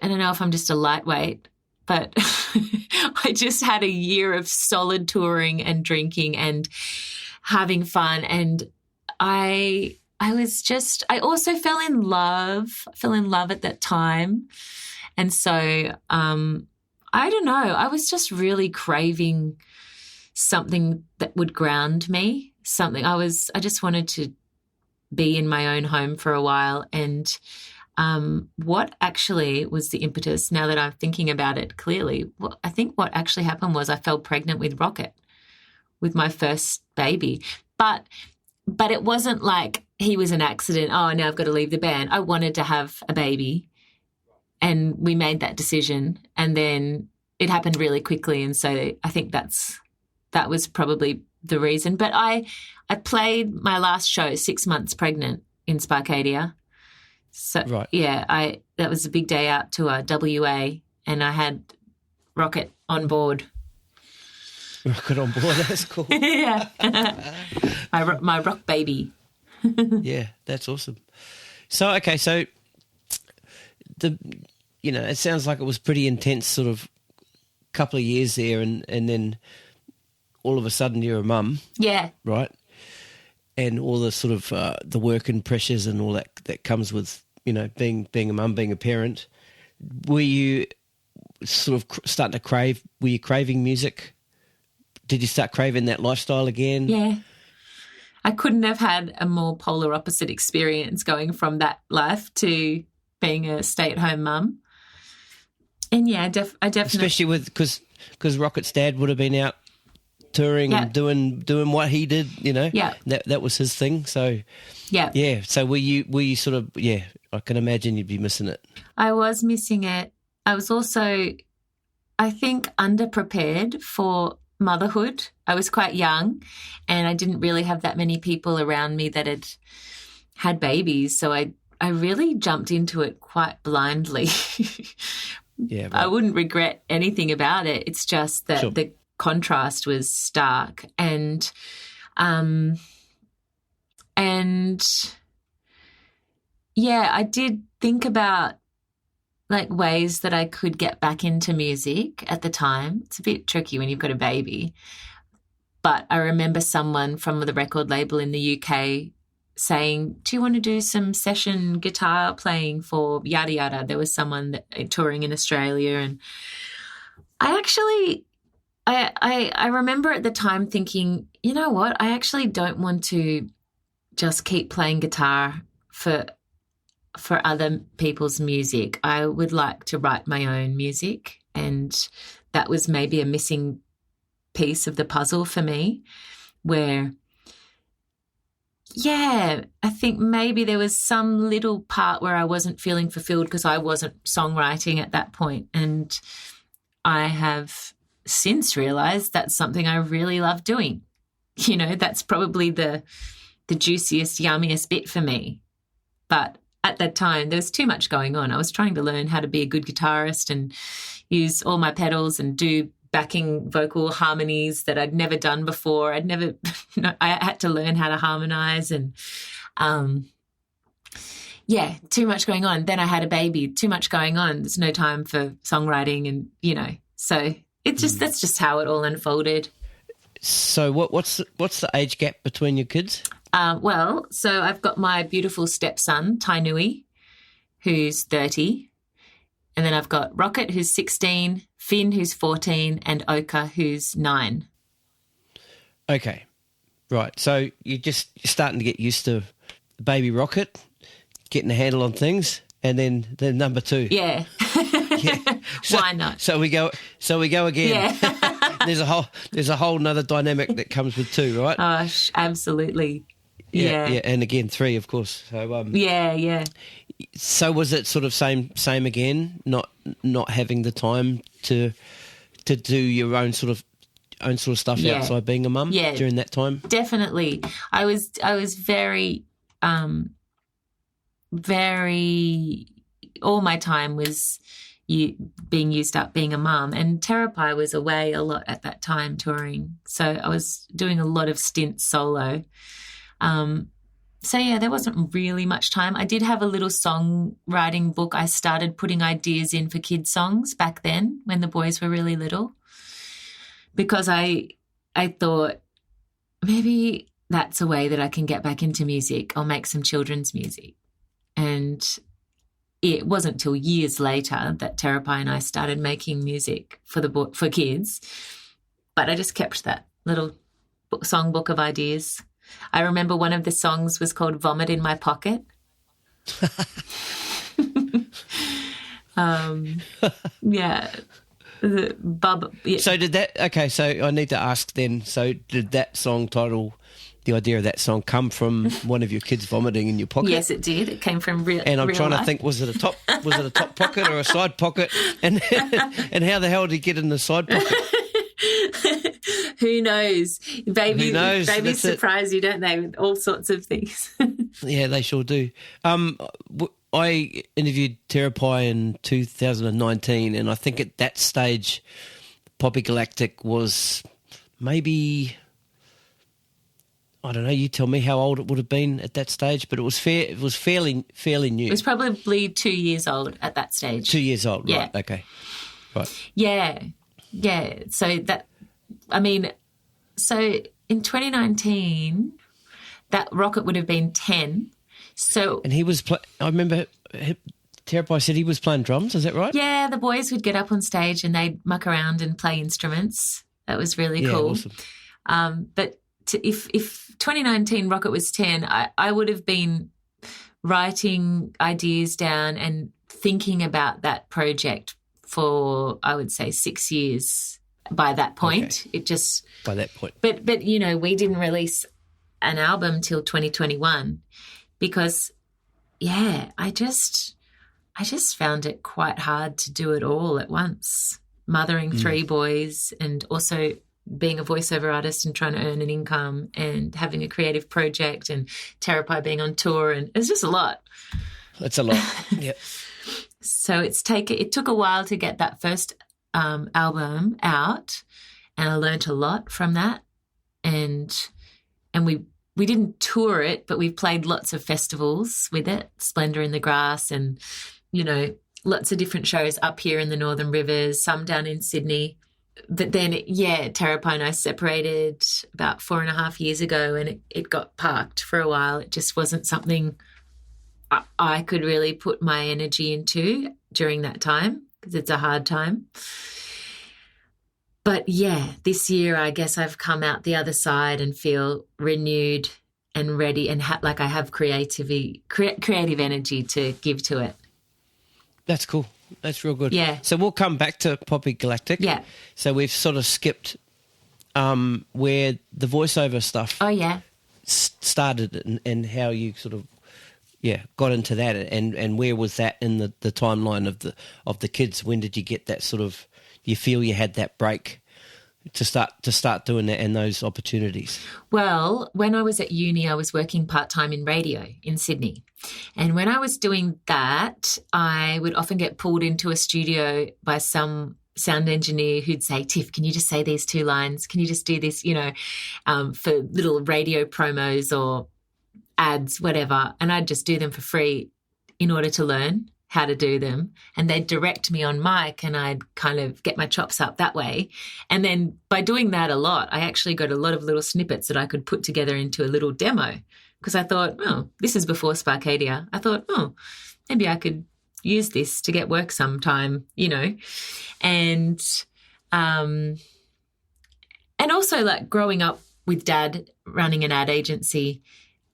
B: don't know if I'm just a lightweight, but I just had a year of solid touring and drinking and having fun, and I also fell in love at that time. And so I don't know, I was just really craving something that would ground me, I just wanted to be in my own home for a while. And what actually was the impetus, now that I'm thinking about it clearly, I think what actually happened was I fell pregnant with Rocket, with my first baby. But it wasn't like he was an accident, oh, now I've got to leave the band. I wanted to have a baby, and we made that decision, and then it happened really quickly, and so I think that was probably the reason. But I played my last show 6 months pregnant in Sparkadia. So,
A: right.
B: Yeah, that was a big day out to WA, and I had Rocket on board.
A: Rocket on board, that's cool.
B: Yeah. my rock baby.
A: Yeah, that's awesome. So, okay, so it sounds like it was pretty intense sort of couple of years there, and then all of a sudden you're a mum.
B: Yeah.
A: Right? And all the sort of the work and pressures and all that comes with, being a mum, being a parent. Were you sort of starting to were you craving music? Did you start craving that lifestyle again?
B: Yeah. I couldn't have had a more polar opposite experience going from that life to being a stay-at-home mum. And yeah, I definitely...
A: Especially because Rocket's dad would have been out touring and doing what he did,
B: Yeah.
A: That was his thing. So yeah. So were you sort of, I can imagine you'd be missing it.
B: I was missing it. I was also, I think, underprepared for motherhood. I was quite young, and I didn't really have that many people around me that had babies. So I really jumped into it quite blindly.
A: Yeah, right.
B: I wouldn't regret anything about it. It's just that
A: Sure.
B: the contrast was stark, and yeah, I did think about like ways that I could get back into music at the time. It's a bit tricky when you've got a baby, but I remember someone from the record label in the UK saying, do you want to do some session guitar playing for yada yada? There was someone touring in Australia, and I remember at the time thinking, you know what, I actually don't want to just keep playing guitar for other people's music. I would like to write my own music, and that was maybe a missing piece of the puzzle for me, where I think maybe there was some little part where I wasn't feeling fulfilled because I wasn't songwriting at that point. And I have since realised that's something I really love doing. That's probably the juiciest, yummiest bit for me. But at that time, there was too much going on. I was trying to learn how to be a good guitarist and use all my pedals and do backing vocal harmonies that I'd never done before. I had to learn how to harmonise, and too much going on. Then I had a baby, too much going on. There's no time for songwriting, and so that's just how it all unfolded.
A: So what's the age gap between your kids?
B: So I've got my beautiful stepson, Tainui, who's 30. And then I've got Rocket, who's 16, Finn, who's 14, and Oka, who's 9.
A: Okay. Right. So you're starting to get used to baby Rocket, getting a handle on things, and then number 2.
B: Yeah.
A: Yeah.
B: Why not?
A: So we go again.
B: Yeah.
A: There's a whole nother dynamic that comes with 2, right?
B: Oh, absolutely. Yeah.
A: And again 3, of course. So
B: yeah.
A: So was it sort of same again? Not having the time to do your own sort of stuff outside being a mum during that time?
B: Definitely. I was very all my time was being used up being a mum, and Terapi was away a lot at that time touring. So I was doing a lot of stints solo. There wasn't really much time. I did have a little songwriting book. I started putting ideas in for kids' songs back then when the boys were really little, because I thought maybe that's a way that I can get back into music. I'll make some children's music. And it wasn't until years later that Terapi and I started making music for kids. But I just kept that little songbook of ideas. I remember one of the songs was called Vomit in My Pocket. Yeah.
A: So did that, okay, so I need to ask then, so did that song title, the idea of that song, come from one of your kids vomiting in your pocket?
B: Yes, it did. It came from real
A: And I'm trying
B: life.
A: to think, was it a top pocket or a side pocket? And how the hell did he get in the side pocket?
B: Who knows?
A: Who knows?
B: Babies surprise you, don't they, with all sorts of things.
A: Yeah, they sure do. I interviewed Terapi in 2019, and I think at that stage, Poppy Galactic was maybe, I don't know, you tell me how old it would have been at that stage, but it was fairly new.
B: It was probably 2 years old at that stage.
A: 2 years old,
B: Yeah.
A: right, okay. Right.
B: Yeah. So in 2019, that rocket would have been 10. So,
A: and he was, I remember Terapi said he was playing drums, is that right?
B: Yeah, the boys would get up on stage and they'd muck around and play instruments. That was really cool.
A: Awesome.
B: But if 2019 rocket was 10, I would have been writing ideas down and thinking about that project for, I would say, 6 years by that point.
A: Okay. By that point.
B: But we didn't release an album till 2021 because, I just found it quite hard to do it all at once, mothering 3 boys and also being a voiceover artist and trying to earn an income and having a creative project and Terapi being on tour, and it's just a lot.
A: It's a lot, yeah.
B: So it took a while to get that first album out, and I learnt a lot from that. And we didn't tour it, but we played lots of festivals with it, Splendour in the Grass, and lots of different shows up here in the Northern Rivers, some down in Sydney. But then, Terapi and I separated about 4.5 years ago, and it got parked for a while. It just wasn't something I could really put my energy into during that time because it's a hard time. But, this year I guess I've come out the other side and feel renewed and ready and I have creative energy to give to it.
A: That's cool. That's real good.
B: Yeah.
A: So we'll come back to Poppy Galactic.
B: Yeah.
A: So we've sort of skipped where the voiceover stuff started and how you sort of got into that and where was that in the timeline of the kids? When did you get that sort of, you feel you had that break to start doing that and those opportunities? Well,
B: when I was at uni, I was working part-time in radio in Sydney. And when I was doing that, I would often get pulled into a studio by some sound engineer who'd say, Tiff, can you just say these 2 lines? Can you just do this, for little radio promos or ads, whatever. And I'd just do them for free in order to learn how to do them. And they'd direct me on mic and I'd kind of get my chops up that way. And then by doing that a lot, I actually got a lot of little snippets that I could put together into a little demo because I thought, this is before Sparkadia. I thought, maybe I could use this to get work sometime, And also like growing up with Dad running an ad agency,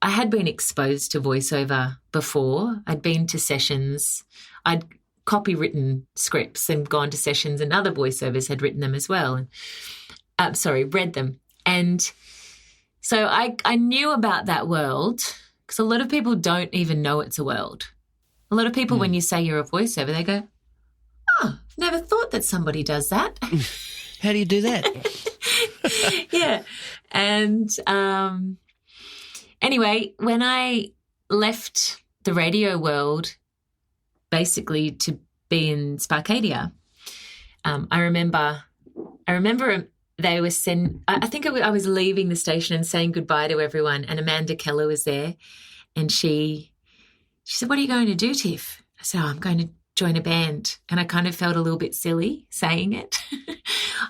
B: I had been exposed to voiceover before. I'd been to sessions. I'd copywritten scripts and gone to sessions, and other voiceovers had written them as well. Read them. And so I knew about that world because a lot of people don't even know it's a world. A lot of people, when you say you're a voiceover, they go, I've never thought that somebody does that.
A: How do you do that?
B: Yeah. And anyway, when I left the radio world, basically to be in Sparkadia, I remember they were I think I was leaving the station and saying goodbye to everyone, and Amanda Keller was there, and she said, "What are you going to do, Tiff?" I said, "I'm going to join a band," and I kind of felt a little bit silly saying it.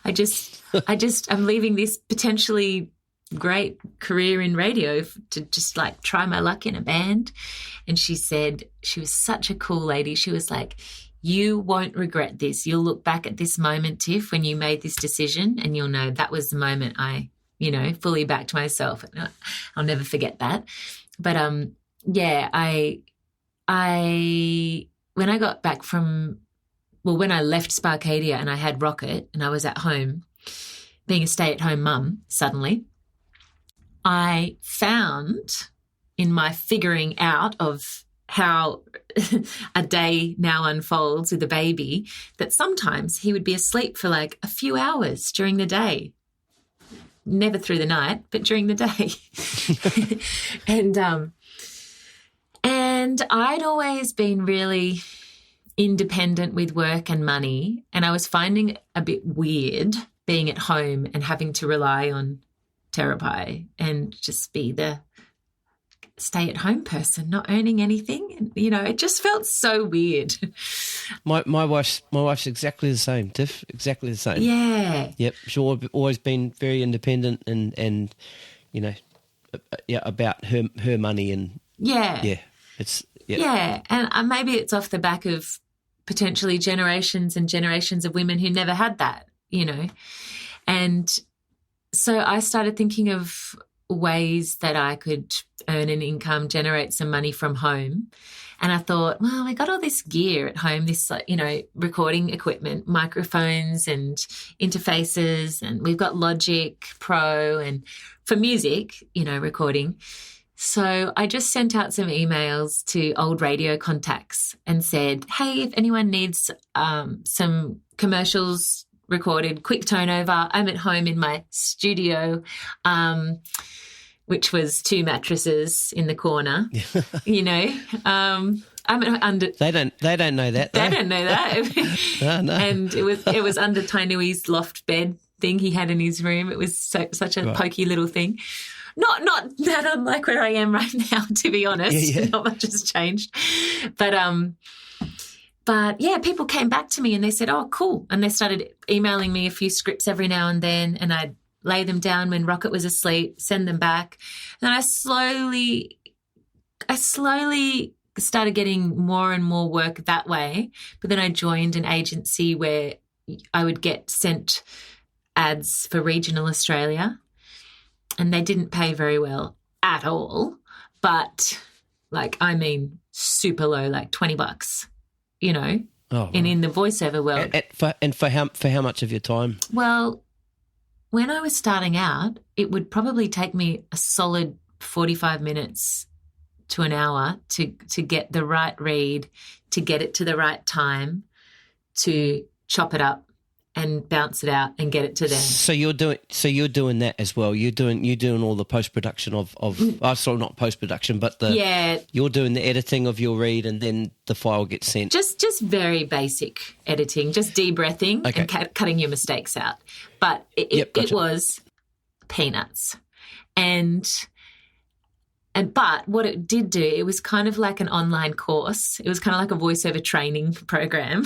B: I'm leaving this potentially great career in radio to just like try my luck in a band. And she said, she was such a cool lady. She was like, you won't regret this. You'll look back at this moment, Tiff, when you made this decision, and you'll know that was the moment I, fully backed myself. I'll never forget that. But when I got back when I left Sparkadia and I had Rocket and I was at home, being a stay-at-home mum suddenly, I found in my figuring out of how a day now unfolds with a baby that sometimes he would be asleep for like a few hours during the day. Never through the night, but during the day. And I'd always been really independent with work and money, and I was finding it a bit weird being at home and having to rely on Terapi and just be the stay-at-home person, not earning anything. And, it just felt so weird.
A: My wife's exactly the same, Tiff, exactly the same.
B: Yeah.
A: Yep, she's always been very independent and about her money and
B: yeah, and maybe it's off the back of potentially generations and generations of women who never had that, and so I started thinking of ways that I could earn an income, generate some money from home. And I thought, well, we got all this gear at home, this, recording equipment, microphones and interfaces, and we've got Logic Pro and for music, recording. So I just sent out some emails to old radio contacts and said, hey, if anyone needs some commercials recorded, quick turnover, I'm at home in my studio, which was 2 mattresses in the corner. I'm under. They don't
A: know that.
B: They don't know that. No. And it was under Tainui's loft bed thing he had in his room. It was such a pokey little thing. Not that unlike where I am right now, to be honest. Yeah. Not much has changed. But yeah, people came back to me and they said, oh, cool. And they started emailing me a few scripts every now and then, and I'd lay them down when Rocket was asleep, send them back. And I slowly started getting more and more work that way. But then I joined an agency where I would get sent ads for regional Australia, and they didn't pay very well at all. But super low, like $20. And in the voiceover world.
A: For how much of your time?
B: Well, when I was starting out, it would probably take me a solid 45 minutes to an hour to get the right read, to get it to the right time, to chop it up and bounce it out and get it to them.
A: So you're doing that as well. You're doing all the post production not post production, but you're doing the editing of your read, and then the file gets sent.
B: Just very basic editing, just debriefing and cutting your mistakes out. But it was peanuts, but what it did do, it was kind of like an online course. It was kind of like a voiceover training program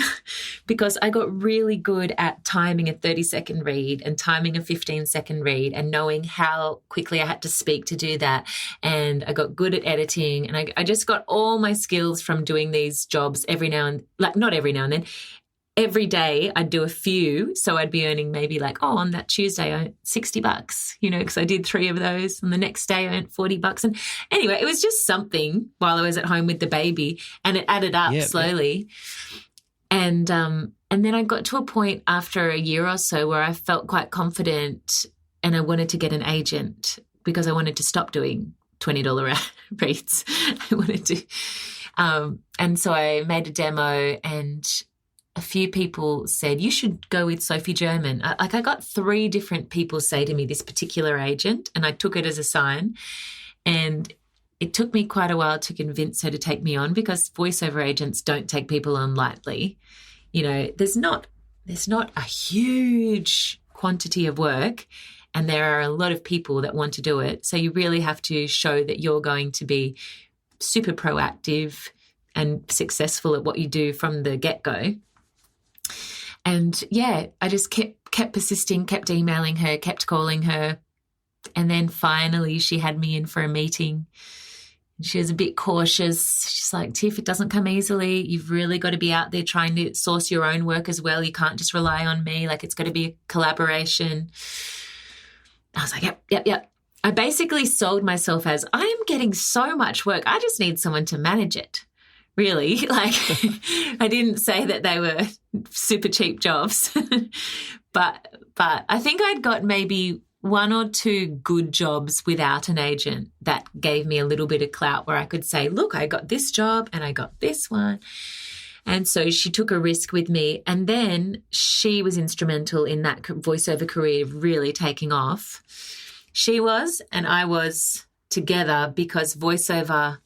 B: because I got really good at timing a 30-second read and timing a 15-second read and knowing how quickly I had to speak to do that. And I got good at editing, and I just got all my skills from doing these jobs not every now and then. Every day I'd do a few, so I'd be earning maybe on that Tuesday I earned $60, because I did 3 of those, and the next day I earned $40. And anyway, it was just something while I was at home with the baby, and it added up slowly. And then I got to a point after a year or so where I felt quite confident, and I wanted to get an agent because I wanted to stop doing $20 reads. I wanted to, and so I made a demo, and a few people said, you should go with Sophie German. I got 3 different people say to me this particular agent, and I took it as a sign. And it took me quite a while to convince her to take me on because voiceover agents don't take people on lightly. There's not a huge quantity of work, and there are a lot of people that want to do it. So you really have to show that you're going to be super proactive and successful at what you do from the get-go. And, I just kept persisting, kept emailing her, kept calling her, And then finally she had me in for a meeting. She was a bit cautious. She's like, Tiff, it doesn't come easily. You've really got to be out there trying to source your own work as well. You can't just rely on me. Like, it's got to be a collaboration. I was like, yep. I basically sold myself as, I am getting so much work. I just need someone to manage it. Really. Like, I didn't say that they were super cheap jobs, but I think I'd got maybe one or two good jobs without an agent that gave me a little bit of clout where I could say, look, I got this job and I got this one. And so she took a risk with me. And then she was instrumental in that voiceover career really taking off. She was, and I was together, because voiceover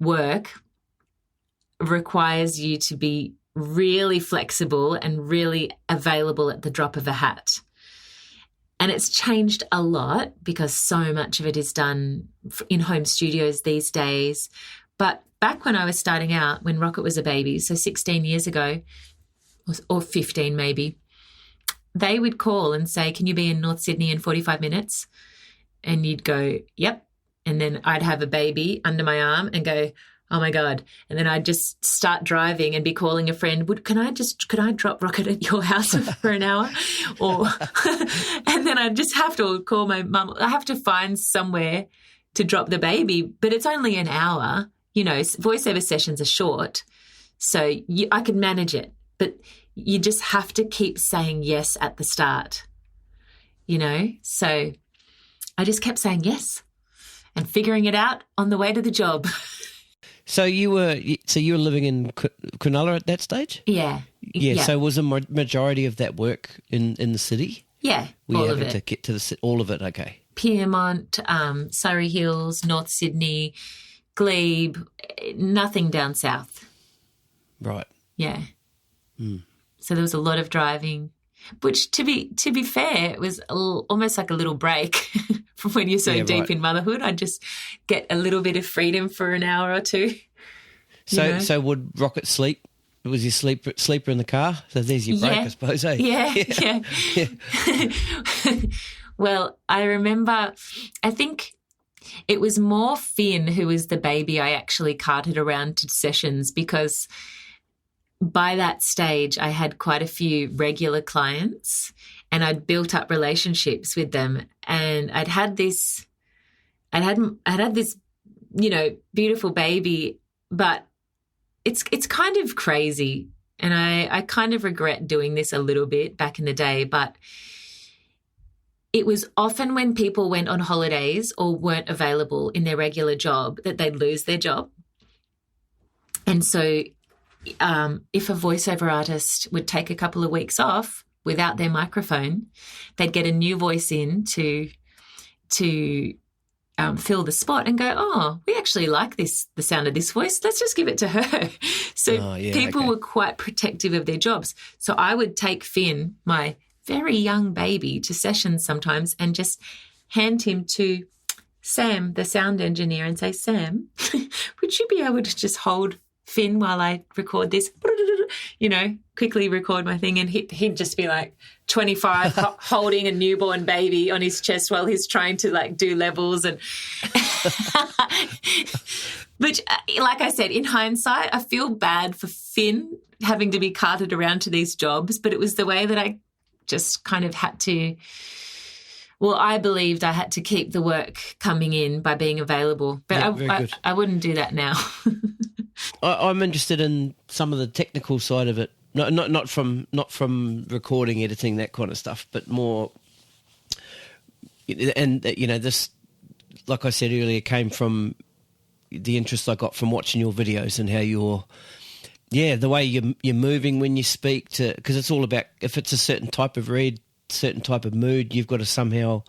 B: work requires you to be really flexible and really available at the drop of a hat. And it's changed a lot because so much of it is done in home studios these days. But back when I was starting out, when Rocket was a baby, so 16 years ago, or 15 maybe, they would call and say, can you be in North Sydney in 45 minutes? And you'd go, yep. And then I'd have a baby under my arm and go, oh my God. And then I'd just start driving and be calling a friend, could I drop Rocket at your house for an hour? Or, and then I'd just have to call my mum. I have to find somewhere to drop the baby, but it's only an hour. You know, voiceover sessions are short, so I could manage it, but you just have to keep saying yes at the start, you know? So I just kept saying yes and figuring it out on the way to the job.
A: So you were living in Cronulla at that stage?
B: Yeah.
A: So was the majority of that work in the city?
B: Yeah,
A: were
B: all
A: you
B: of
A: having
B: it.
A: to get to all of it? Okay.
B: Pyrmont, Surrey Hills, North Sydney, Glebe, nothing down south.
A: Right.
B: Yeah.
A: Mm.
B: So there was a lot of driving, which to be fair, it was almost like a little break from when you're so deep in motherhood. I'd just get a little bit of freedom for an hour or two.
A: So would Rocket sleep? Was your sleeper in the car? So there's your break, I suppose, eh?
B: Yeah. Well, I remember, I think it was more Finn who was the baby I actually carted around to sessions, because by that stage I had quite a few regular clients and I'd built up relationships with them, and I'd had this, you know, beautiful baby, but it's kind of crazy, and I kind of regret doing this a little bit back in the day, but it was often when people went on holidays or weren't available in their regular job that they'd lose their job. And so if a voiceover artist would take a couple of weeks off without their microphone, they'd get a new voice in to fill the spot and go, oh, we actually like the sound of this voice. Let's just give it to her. So people were quite protective of their jobs. So I would take Finn, my very young baby, to sessions sometimes and just hand him to Sam, the sound engineer, and say, Sam, would you be able to just hold Finn while I record this? You know, quickly record my thing, and he'd just be like 25 holding a newborn baby on his chest while he's trying to like do levels. And which, like I said, in hindsight, I feel bad for Finn having to be carted around to these jobs, but it was the way that I just kind of had to, well, I believed I had to keep the work coming in by being available. But I wouldn't do that now.
A: I'm interested in some of the technical side of it. Not from recording, editing, that kind of stuff, but more. And you know, this, like I said earlier, came from the interest I got from watching your videos and how the way you're moving when you speak, because it's all about, if it's a certain type of read, certain type of mood, you've got to somehow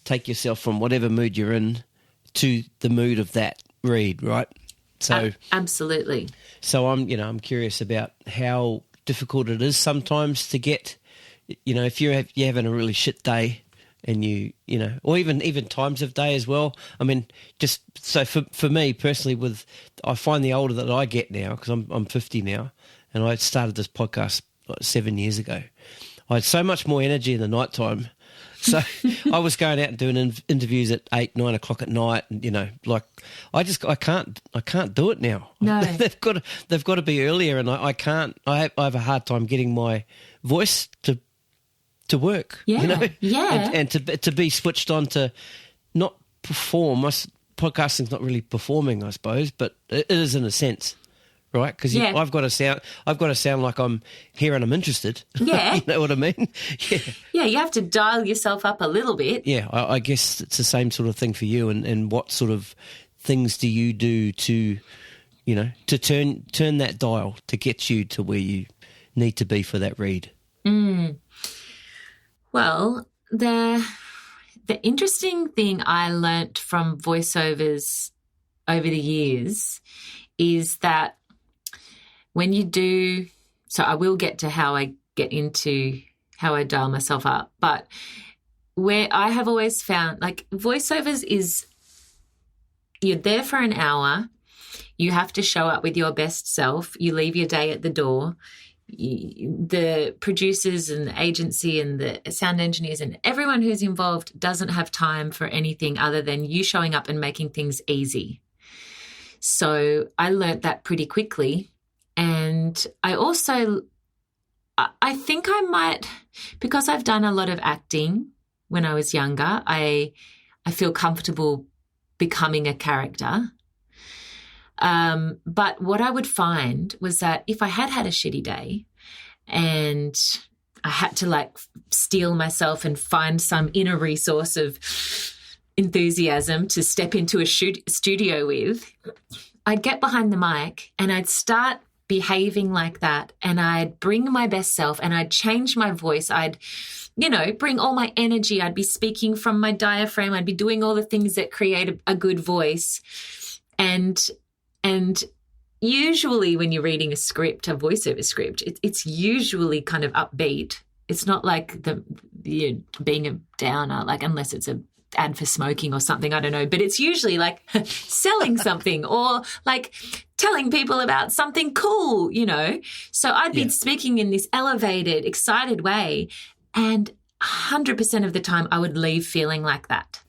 A: take yourself from whatever mood you're in to the mood of that read, right? So
B: absolutely.
A: So I'm curious about how difficult it is sometimes to get, you know, if you're having a really shit day and you know, or even times of day as well. I mean, just so for me personally, I find the older that I get now, because I'm 50 now, and I started this podcast like 7 years ago, I had so much more energy in the nighttime. So I was going out and doing interviews at 8, 9 o'clock at night, and I can't do it now.
B: No.
A: they've got to be earlier, and I can't. I have a hard time getting my voice to work.
B: Yeah,
A: and to be switched on to not perform. Podcasting's not really performing, I suppose, but it is in a sense. Right, because I've got to sound like I'm here and I'm interested.
B: Yeah,
A: you know what I mean.
B: Yeah. You have to dial yourself up a little bit.
A: Yeah, I guess it's the same sort of thing for you. And what sort of things do you do to, to turn that dial to get you to where you need to be for that read?
B: Well, the interesting thing I learnt from voiceovers over the years is that when you do, so I will get to how I get into how I dial myself up, but where I have always found, like, voiceovers is, you're there for an hour, you have to show up with your best self, you leave your day at the door, the producers and the agency and the sound engineers and everyone who's involved doesn't have time for anything other than you showing up and making things easy. So I learnt that pretty quickly. And I think I might, because I've done a lot of acting when I was younger, I feel comfortable becoming a character. But what I would find was that if I had a shitty day and I had to steel myself and find some inner resource of enthusiasm to step into a studio with, I'd get behind the mic and I'd start behaving like that, and I'd bring my best self and I'd change my voice. I'd, bring all my energy. I'd be speaking from my diaphragm. I'd be doing all the things that create a good voice. And usually when you're reading a script, a voiceover script, it's usually kind of upbeat. It's not like being a downer, unless it's a ad for smoking or something, I don't know, but it's usually selling something or telling people about something cool, So I'd be speaking in this elevated, excited way, and 100% of the time I would leave feeling like that.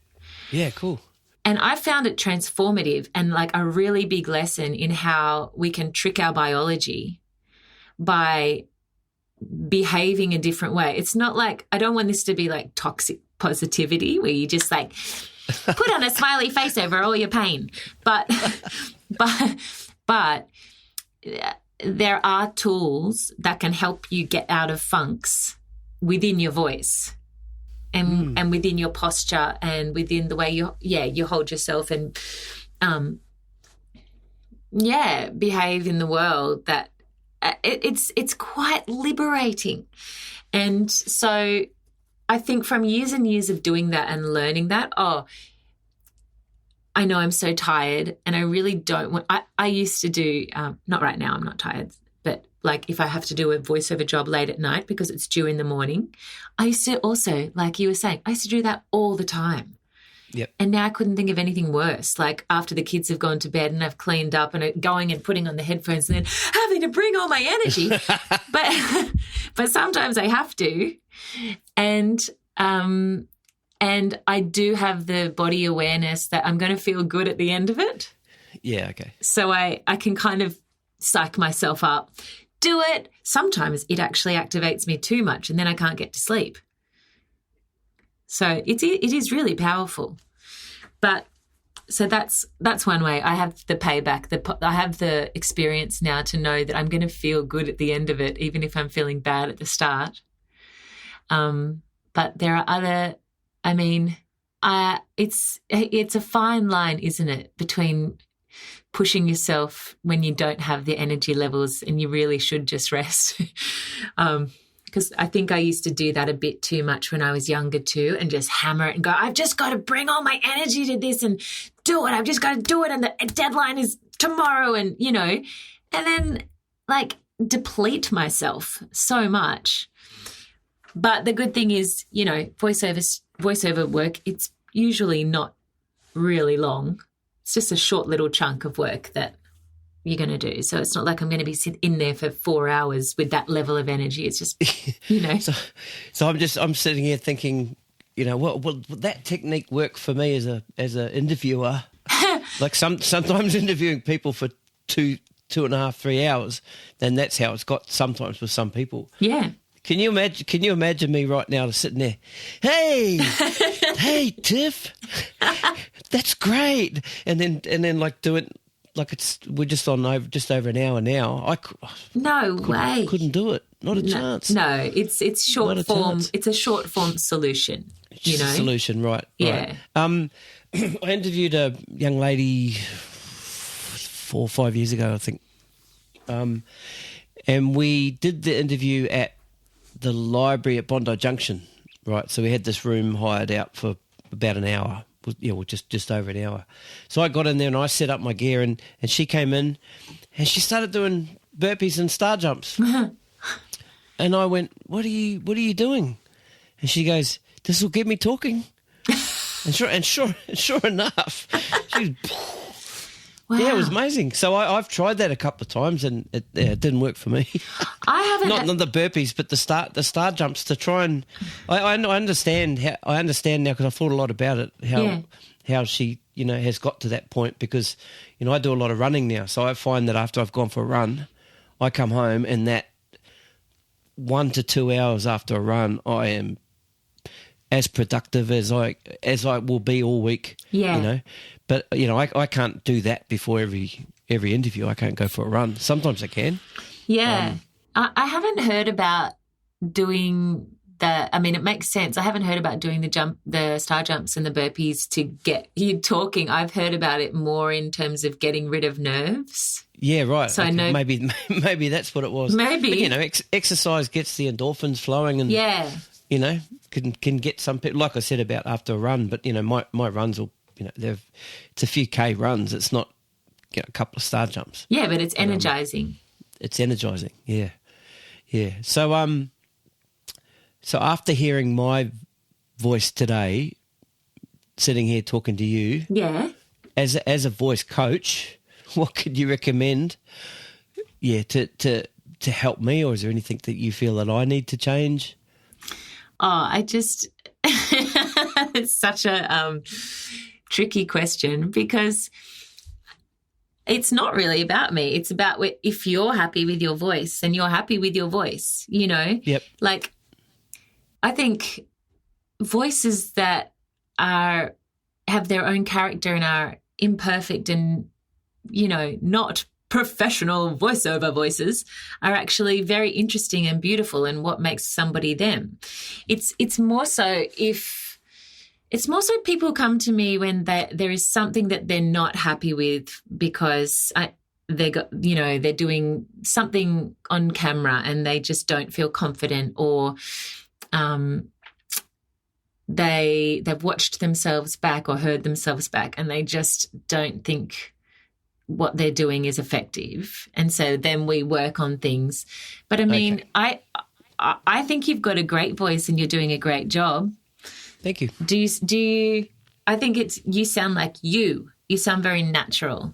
A: Yeah, cool.
B: And I found it transformative and a really big lesson in how we can trick our biology by behaving a different way. It's not I don't want this to be toxic positivity where you just put on a smiley face over all your pain. But there are tools that can help you get out of funks within your voice and within your posture and within the way you hold yourself and behave in the world, that it's quite liberating. And so I think from years and years of doing that and learning that, I know I'm so tired and I really don't want, I used to do, not right now, I'm not tired, but if I have to do a voiceover job late at night because it's due in the morning, I used to also, like you were saying, I used to do that all the time.
A: Yep.
B: And now I couldn't think of anything worse. After the kids have gone to bed and I've cleaned up and going and putting on the headphones and then having to bring all my energy. but sometimes I have to. And I do have the body awareness that I'm going to feel good at the end of it.
A: Yeah, okay.
B: So I can kind of psych myself up, do it. Sometimes it actually activates me too much and then I can't get to sleep. So it is really powerful. But so that's one way. I have the payback. I have the experience now to know that I'm going to feel good at the end of it, even if I'm feeling bad at the start. But there are other, it's a fine line, isn't it, between pushing yourself when you don't have the energy levels and you really should just rest. Because I think I used to do that a bit too much when I was younger too, and just hammer it and go, I've just got to bring all my energy to this and do it. I've just got to do it, and the deadline is tomorrow, and and then deplete myself so much. But the good thing is, voiceover work, it's usually not really long. It's just a short little chunk of work that you're going to do. So it's not like I'm going to be sitting in there for 4 hours with that level of energy. It's just,
A: So I'm sitting here thinking, would that technique work for me as a interviewer? Like sometimes interviewing people for 2.5, 3 hours, then that's how it's got sometimes with some people.
B: Yeah.
A: Can you imagine me right now sitting there? Hey, hey, Tiff, that's great. And then like doing like we're just over an hour now. Couldn't do it. Not a chance.
B: No, it's short form. It's a short form solution.
A: It's a solution, right?
B: Yeah.
A: Right. I interviewed a young lady 4 or 5 years ago, I think, and we did the interview at the library at Bondi Junction, right? So we had this room hired out for about an hour. Just over an hour. So I got in there and I set up my gear, and she came in and she started doing burpees and star jumps. And I went, "What are you doing?" And she goes, "This will get me talking." and sure enough, she's.
B: Wow.
A: Yeah, it was amazing. So I've tried that a couple of times, and it didn't work for me.
B: I haven't.
A: Not the burpees, but the star jumps to try and. I understand now because I've thought a lot about it. How she has got to that point, because I do a lot of running now, so I find that after I've gone for a run, I come home and that 1 to 2 hours after a run, I am as productive as I will be all week.
B: Yeah.
A: But I can't do that before every interview. I can't go for a run. Sometimes I can.
B: Yeah. I haven't heard about doing it makes sense. I haven't heard about doing the star jumps and the burpees to get you talking. I've heard about it more in terms of getting rid of nerves.
A: Yeah, right.
B: So I know
A: maybe that's what it was.
B: Maybe.
A: But, exercise gets the endorphins flowing, and can get some people, like I said about after a run. But my runs will, it's a few K runs. It's not a couple of star jumps.
B: Yeah, but it's energizing.
A: It's energizing. Yeah, yeah. So after hearing my voice today, sitting here talking to you,
B: yeah,
A: as a voice coach, what could you recommend? Yeah, to help me, or is there anything that you feel that I need to change?
B: Oh, it's such a tricky question, because it's not really about me. It's about if you're happy with your voice, and you're happy with your voice,
A: Yep.
B: Like, I think voices that have their own character and are imperfect and, not professional voiceover voices are actually very interesting and beautiful, and what makes somebody them. It's more so people come to me when there is something that they're not happy with, because they're doing something on camera and they just don't feel confident, or they've watched themselves back or heard themselves back and they just don't think what they're doing is effective. And so then we work on things. But okay. I think you've got a great voice and you're doing a great job.
A: Thank you.
B: Do you I think you sound like you sound very natural.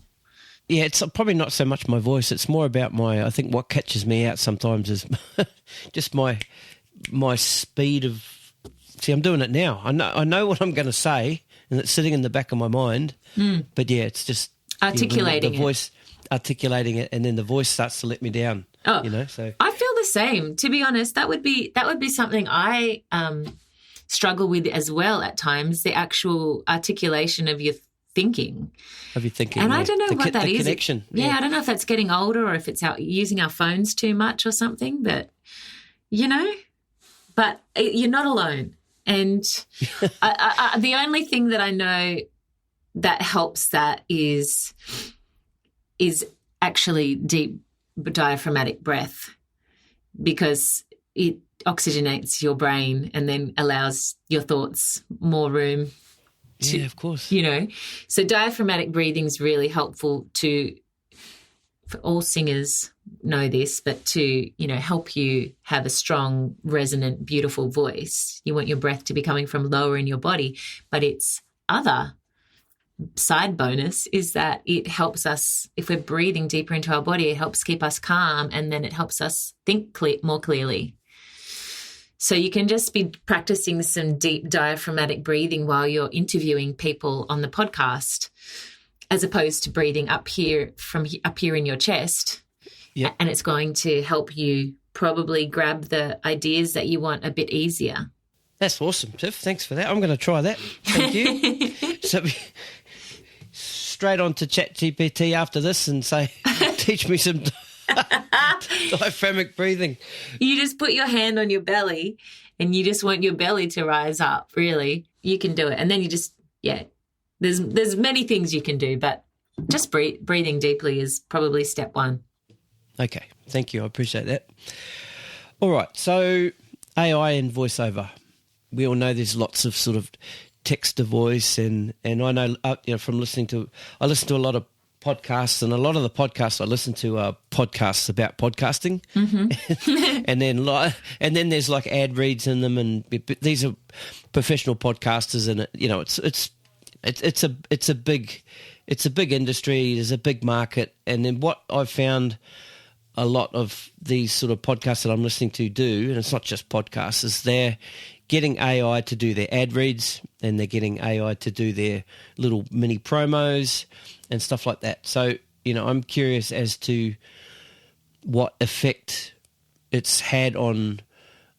A: Yeah, it's probably not so much my voice. It's more about I think what catches me out sometimes is just my speed of, I'm doing it now. I know what I'm going to say, and it's sitting in the back of my mind. But yeah, it's just
B: articulating
A: the voice, articulating it, and then the voice starts to let me down.
B: Oh,
A: so
B: I feel the same. To be honest, that would be something I struggle with as well at times. The actual articulation of your thinking. And I don't know what that is.
A: Connection.
B: I don't know if that's getting older or if it's using our phones too much or something, but, but you're not alone. And the only thing that I know that helps that is actually deep diaphragmatic breath, because it oxygenates your brain and then allows your thoughts more room.
A: Yeah, of course.
B: So diaphragmatic breathing is really helpful for all singers know this, but to, help you have a strong, resonant, beautiful voice. You want your breath to be coming from lower in your body, but its other side bonus is that it helps us, if we're breathing deeper into our body, it helps keep us calm, and then it helps us think more clearly. So you can just be practicing some deep diaphragmatic breathing while you're interviewing people on the podcast, as opposed to breathing up here in your chest.
A: Yep.
B: And it's going to help you probably grab the ideas that you want a bit easier.
A: That's awesome, Tiff. Thanks for that. I'm going to try that. Thank you. So straight on to ChatGPT after this and say, teach me some diaphragmatic breathing.
B: You just put your hand on your belly and you just want your belly to rise up, really. You can do it. And then you just, there's many things you can do, but just breathing deeply is probably step one.
A: Okay, thank you. I appreciate that. All right, so AI and voiceover. We all know there's lots of sort of text to voice, and I know from listening to a lot of podcasts, and a lot of the podcasts I listen to are podcasts about podcasting, and then there's like ad reads in them, and these are professional podcasters, and it's a big industry. There's a big market, and then what I've found a lot of these sort of podcasts that I'm listening to do, and it's not just podcasts, is they're getting AI to do their ad reads, and they're getting AI to do their little mini promos and stuff like that. So, I'm curious as to what effect it's had on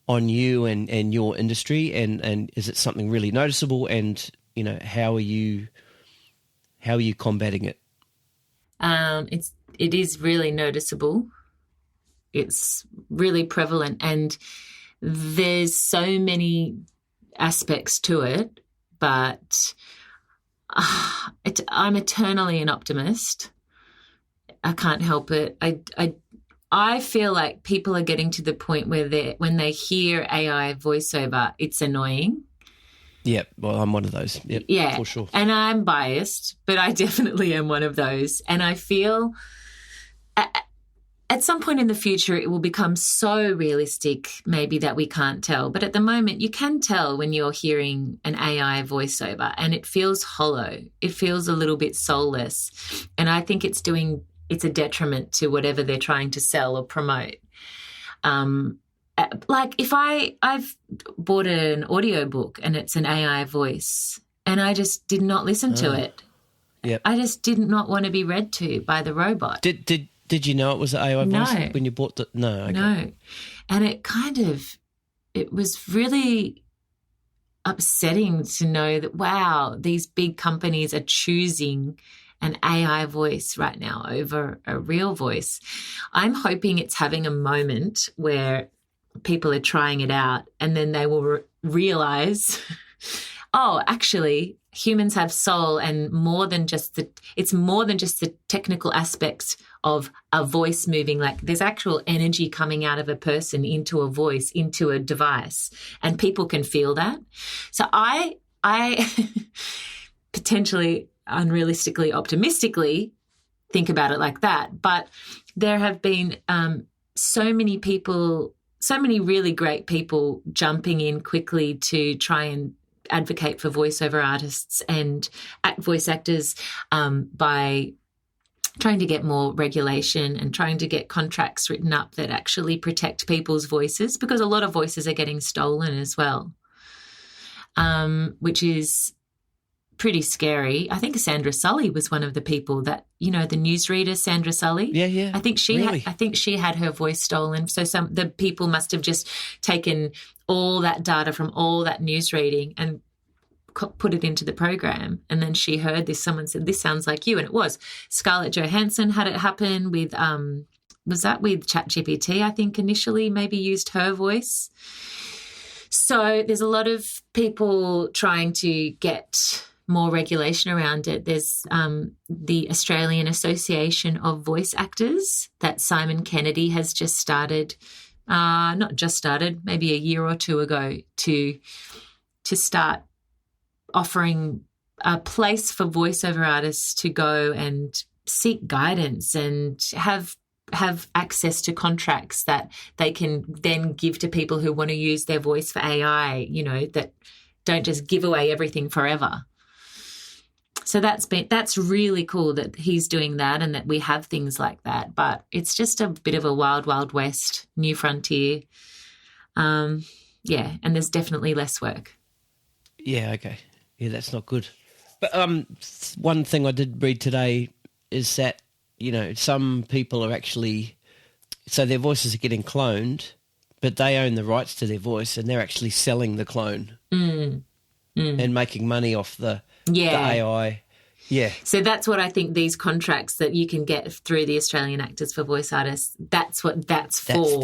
A: you and your industry, and is it something really noticeable, and how are you combating it?
B: It is really noticeable. It's really prevalent, and there's so many aspects to it, but I'm eternally an optimist. I can't help it. I feel like people are getting to the point where when they hear AI voiceover, it's annoying.
A: Yeah, well, I'm one of those. Yep,
B: yeah,
A: for sure.
B: And I'm biased, but I definitely am one of those. And I feel at some point in the future it will become so realistic maybe that we can't tell. But at the moment you can tell when you're hearing an AI voiceover, and it feels hollow. It feels a little bit soulless. And I think it's a detriment to whatever they're trying to sell or promote. Like if I've bought an audiobook and it's an AI voice and I just did not listen to it.
A: Yep.
B: I just did not want to be read to by the robot.
A: Did you know it was an AI voice when you bought the... No. Okay.
B: No. And it was really upsetting to know that, wow, these big companies are choosing an AI voice right now over a real voice. I'm hoping it's having a moment where people are trying it out and then they will realize, oh, actually humans have soul, and it's more than just the technical aspects of a voice moving. Like there's actual energy coming out of a person into a voice, into a device, and people can feel that. So I potentially unrealistically optimistically think about it like that. But there have been so many really great people jumping in quickly to try and advocate for voiceover artists and voice actors by trying to get more regulation and trying to get contracts written up that actually protect people's voices, because a lot of voices are getting stolen as well, which is pretty scary. I think Sandra Sully was one of the people that, the newsreader Sandra Sully.
A: Yeah.
B: I think she had her voice stolen. So the people must have just taken all that data from all that news reading and put it into the program. And then she heard this. Someone said, "This sounds like you," and it was. Scarlett Johansson had it happen with was that with ChatGPT? I think initially maybe used her voice. So there's a lot of people trying to get more regulation around it. There's the Australian Association of Voice Actors that Simon Kennedy has just started, maybe a year or two ago, to start offering a place for voiceover artists to go and seek guidance and have access to contracts that they can then give to people who want to use their voice for AI, that don't just give away everything forever. So that's really cool that he's doing that and that we have things like that. But it's just a bit of a wild, wild west, new frontier. and there's definitely less work.
A: Yeah, okay. Yeah, that's not good. But one thing I did read today is that, some people are actually, so their voices are getting cloned, but they own the rights to their voice and they're actually selling the clone and making money off the AI. Yeah.
B: So that's what I think these contracts that you can get through the Australian Actors for Voice Artists, that's what that's for.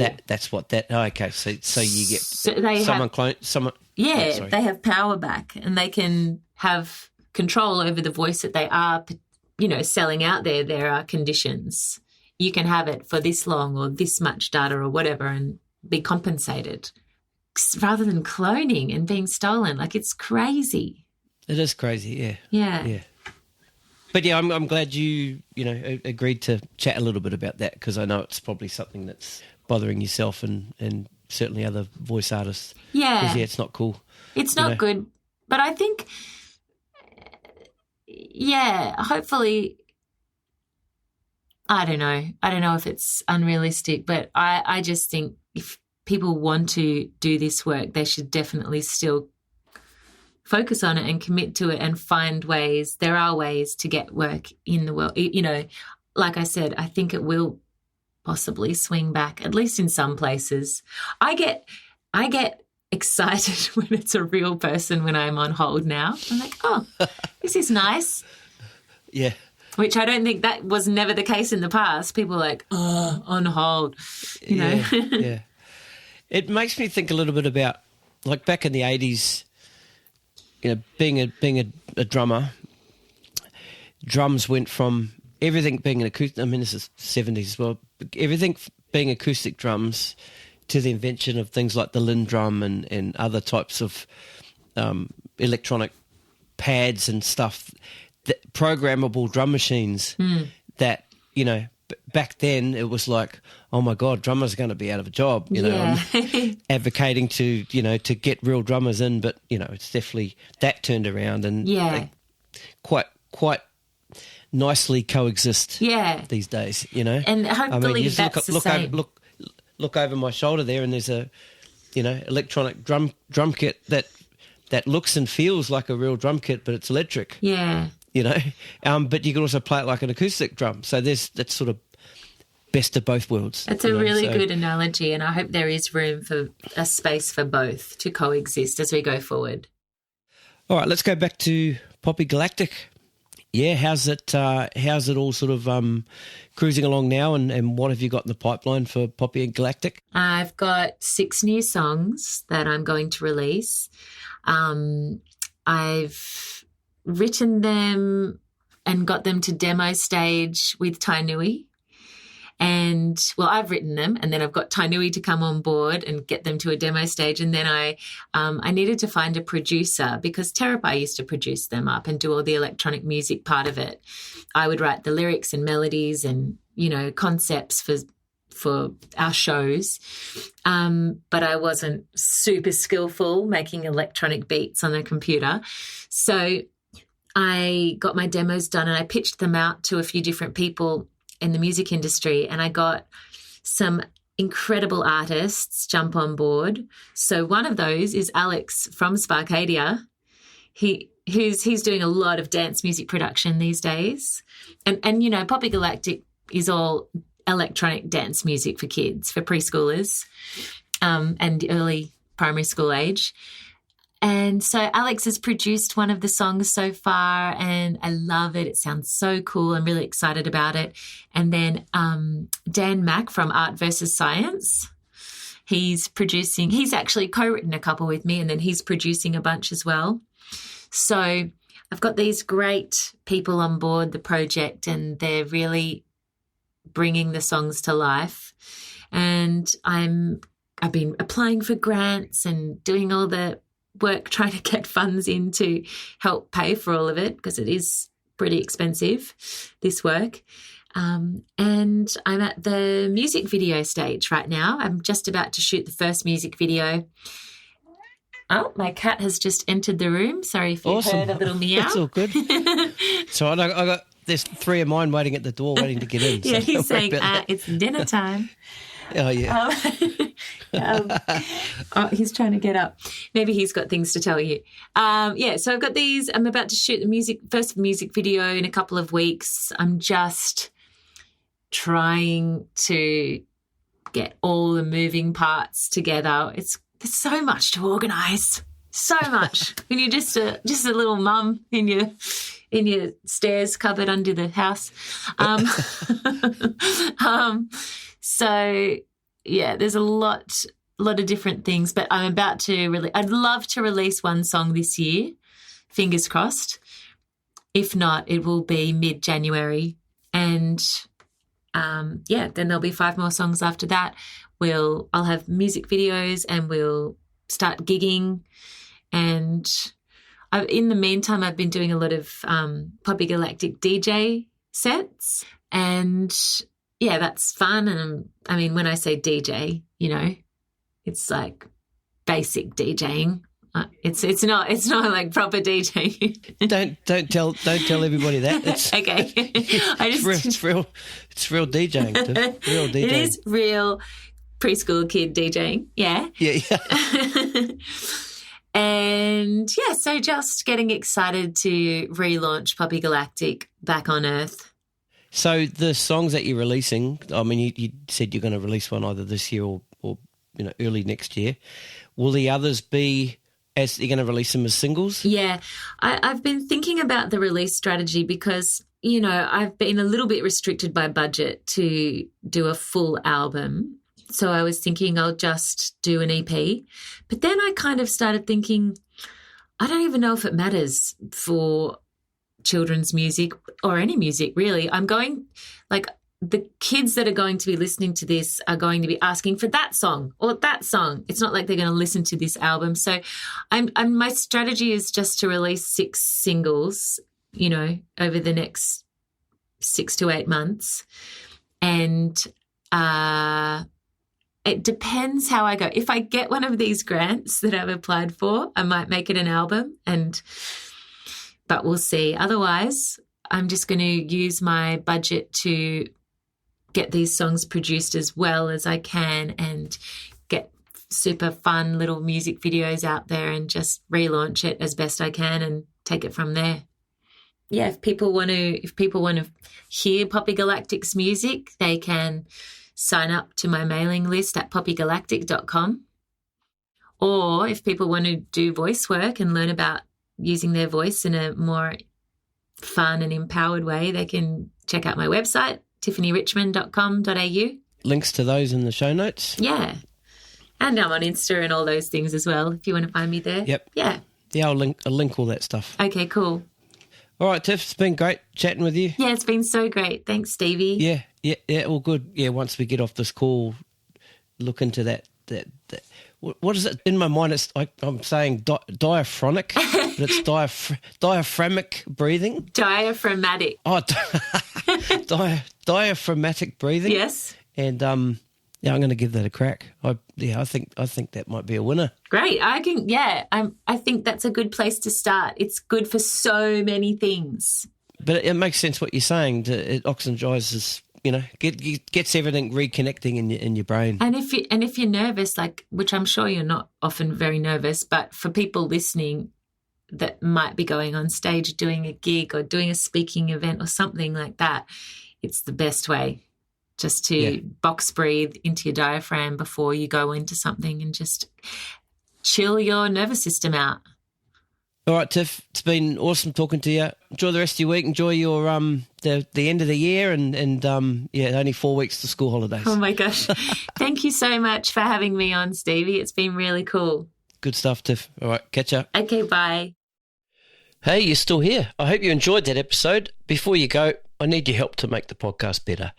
A: Okay. So you get someone.
B: Yeah, they have power back and they can have control over the voice that they are, selling out there. There are conditions. You can have it for this long or this much data or whatever and be compensated rather than cloning and being stolen. Like, it's crazy.
A: It is crazy, yeah.
B: Yeah.
A: Yeah. But, yeah, I'm glad you agreed to chat a little bit about that, because I know it's probably something that's bothering yourself and certainly other voice artists.
B: Yeah.
A: 'Cause, it's not cool.
B: It's not good. But I think, hopefully, I don't know if it's unrealistic, but I just think if people want to do this work, they should definitely still focus on it and commit to it and find ways. There are ways to get work in the world. Like I said, I think it will possibly swing back, at least in some places. I get excited when it's a real person when I'm on hold now. I'm like, oh, this is nice.
A: Yeah.
B: Which I don't think that was never the case in the past. People were like, oh, on hold, you know.
A: Yeah. It makes me think a little bit about, like, back in the 80s, being a drummer, drums went from everything being an acoustic, this is 70s as well, everything being acoustic drums to the invention of things like the Linn drum and other types of electronic pads and stuff, programmable drum machines that, back then it was like, oh my God, drummers are going to be out of a job, I'm advocating to get real drummers in, but, it's definitely that turned around and they quite nicely coexist these days,
B: And hopefully that's the same.
A: Look over my shoulder there and there's a, electronic drum kit that looks and feels like a real drum kit, but it's electric.
B: Yeah.
A: But you can also play it like an acoustic drum. So that's sort of best of both worlds.
B: It's a really good analogy, and I hope there is room for a space for both to coexist as we go forward.
A: All right, let's go back to Poppy Galactic. Yeah, how's it all sort of cruising along now, and what have you got in the pipeline for Poppy and Galactic?
B: I've got 6 new songs that I'm going to release. I've written them and got them to demo stage with Tainui. And, I've written them and then I've got Tainui to come on board and get them to a demo stage. And then I needed to find a producer because Terapai used to produce them up and do all the electronic music part of it. I would write the lyrics and melodies and, concepts for our shows. But I wasn't super skillful making electronic beats on a computer. So I got my demos done and I pitched them out to a few different people in the music industry, and I got some incredible artists jump on board. So one of those is Alex from Sparkadia. He's doing a lot of dance music production these days. And Poppy Galactic is all electronic dance music for kids, for preschoolers, and early primary school age. And so Alex has produced one of the songs so far and I love it. It sounds so cool. I'm really excited about it. And then Dan Mack from Art versus Science, he's actually co-written a couple with me and then he's producing a bunch as well. So I've got these great people on board the project and they're really bringing the songs to life. And I've been applying for grants and doing all the work trying to get funds in to help pay for all of it because it is pretty expensive, this work. And I'm at the music video stage right now. I'm just about to shoot the first music video. Oh, my cat has just entered the room. Sorry if you heard a little meow.
A: That's all good. So there's 3 of mine waiting at the door waiting to get in.
B: Yeah, he's saying, it's dinner time.
A: Oh, yeah.
B: He's trying to get up. Maybe he's got things to tell you. So I've got these. I'm about to shoot the first music video in a couple of weeks. I'm just trying to get all the moving parts together. There's so much to organise. So much. When you're just a little mum in your stairs cupboard under the house. So yeah, there's a lot of different things, but I'm about to I'd love to release one song this year, fingers crossed. If not, it will be mid-January. And then there'll be 5 more songs after that. I'll have music videos and we'll start gigging. And in the meantime, I've been doing a lot of Poppy Galactic DJ sets, and yeah, that's fun. And I mean, when I say DJ, it's like basic DJing. It's not like proper DJing.
A: Don't tell everybody that. It's,
B: okay.
A: It's real DJing. Real DJing.
B: It is real preschool kid DJing. Yeah.
A: Yeah.
B: And yeah, so just getting excited to relaunch Poppy Galactic back on Earth.
A: So the songs that you're releasing, I mean, you said you're going to release one either this year or early next year. Will the others be as you're going to release them as singles?
B: Yeah, I've been thinking about the release strategy because, I've been a little bit restricted by budget to do a full album. So I was thinking I'll just do an EP. But then I kind of started thinking, I don't even know if it matters for children's music or any music, really. I'm going, the kids that are going to be listening to this are going to be asking for that song or that song. It's not like they're going to listen to this album. So my strategy is just to release 6 singles, over the next 6 to 8 months. And it depends how I go. If I get one of these grants that I've applied for, I might make it an album, but we'll see. Otherwise, I'm just going to use my budget to get these songs produced as well as I can and get super fun little music videos out there and just relaunch it as best I can and take it from there. Yeah, if people want to hear Poppy Galactic's music, they can sign up to my mailing list at poppygalactic.com. Or if people want to do voice work and learn about using their voice in a more fun and empowered way, they can check out my website, tiffanyrichmond.com.au.
A: Links to those in the show notes.
B: Yeah. And I'm on Insta and all those things as well, if you want to find me there.
A: Yep.
B: Yeah.
A: Yeah, I'll link all that stuff.
B: Okay, cool.
A: All right, Tiff, it's been great chatting with you.
B: Yeah, it's been so great. Thanks, Stevie.
A: Yeah, all good. Yeah, once we get off this call, look into that. What is it? In my mind, I'm saying diaphronic, but it's diaphragmatic breathing.
B: Diaphragmatic.
A: Oh, diaphragmatic breathing.
B: Yes.
A: And I'm going to give that a crack. I think that might be a winner.
B: Great. I think that's a good place to start. It's good for so many things.
A: But it makes sense what you're saying. It oxygenizes, gets everything reconnecting in your brain.
B: And if you're nervous, which I'm sure you're not often very nervous, but for people listening that might be going on stage doing a gig or doing a speaking event or something like that, it's the best way. Just to box breathe into your diaphragm before you go into something and just chill your nervous system out.
A: All right, Tiff, it's been awesome talking to you. Enjoy the rest of your week. Enjoy your the end of the year and only 4 weeks to school holidays.
B: Oh my gosh. Thank you so much for having me on, Stevie. It's been really cool.
A: Good stuff, Tiff. All right, catch up.
B: Okay, bye.
A: Hey, you're still here. I hope you enjoyed that episode. Before you go, I need your help to make the podcast better.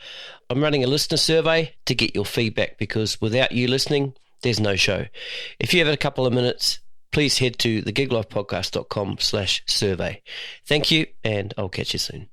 A: I'm running a listener survey to get your feedback because without you listening, there's no show. If you have a couple of minutes, please head to thegiglifepodcast.com/survey. Thank you, and I'll catch you soon.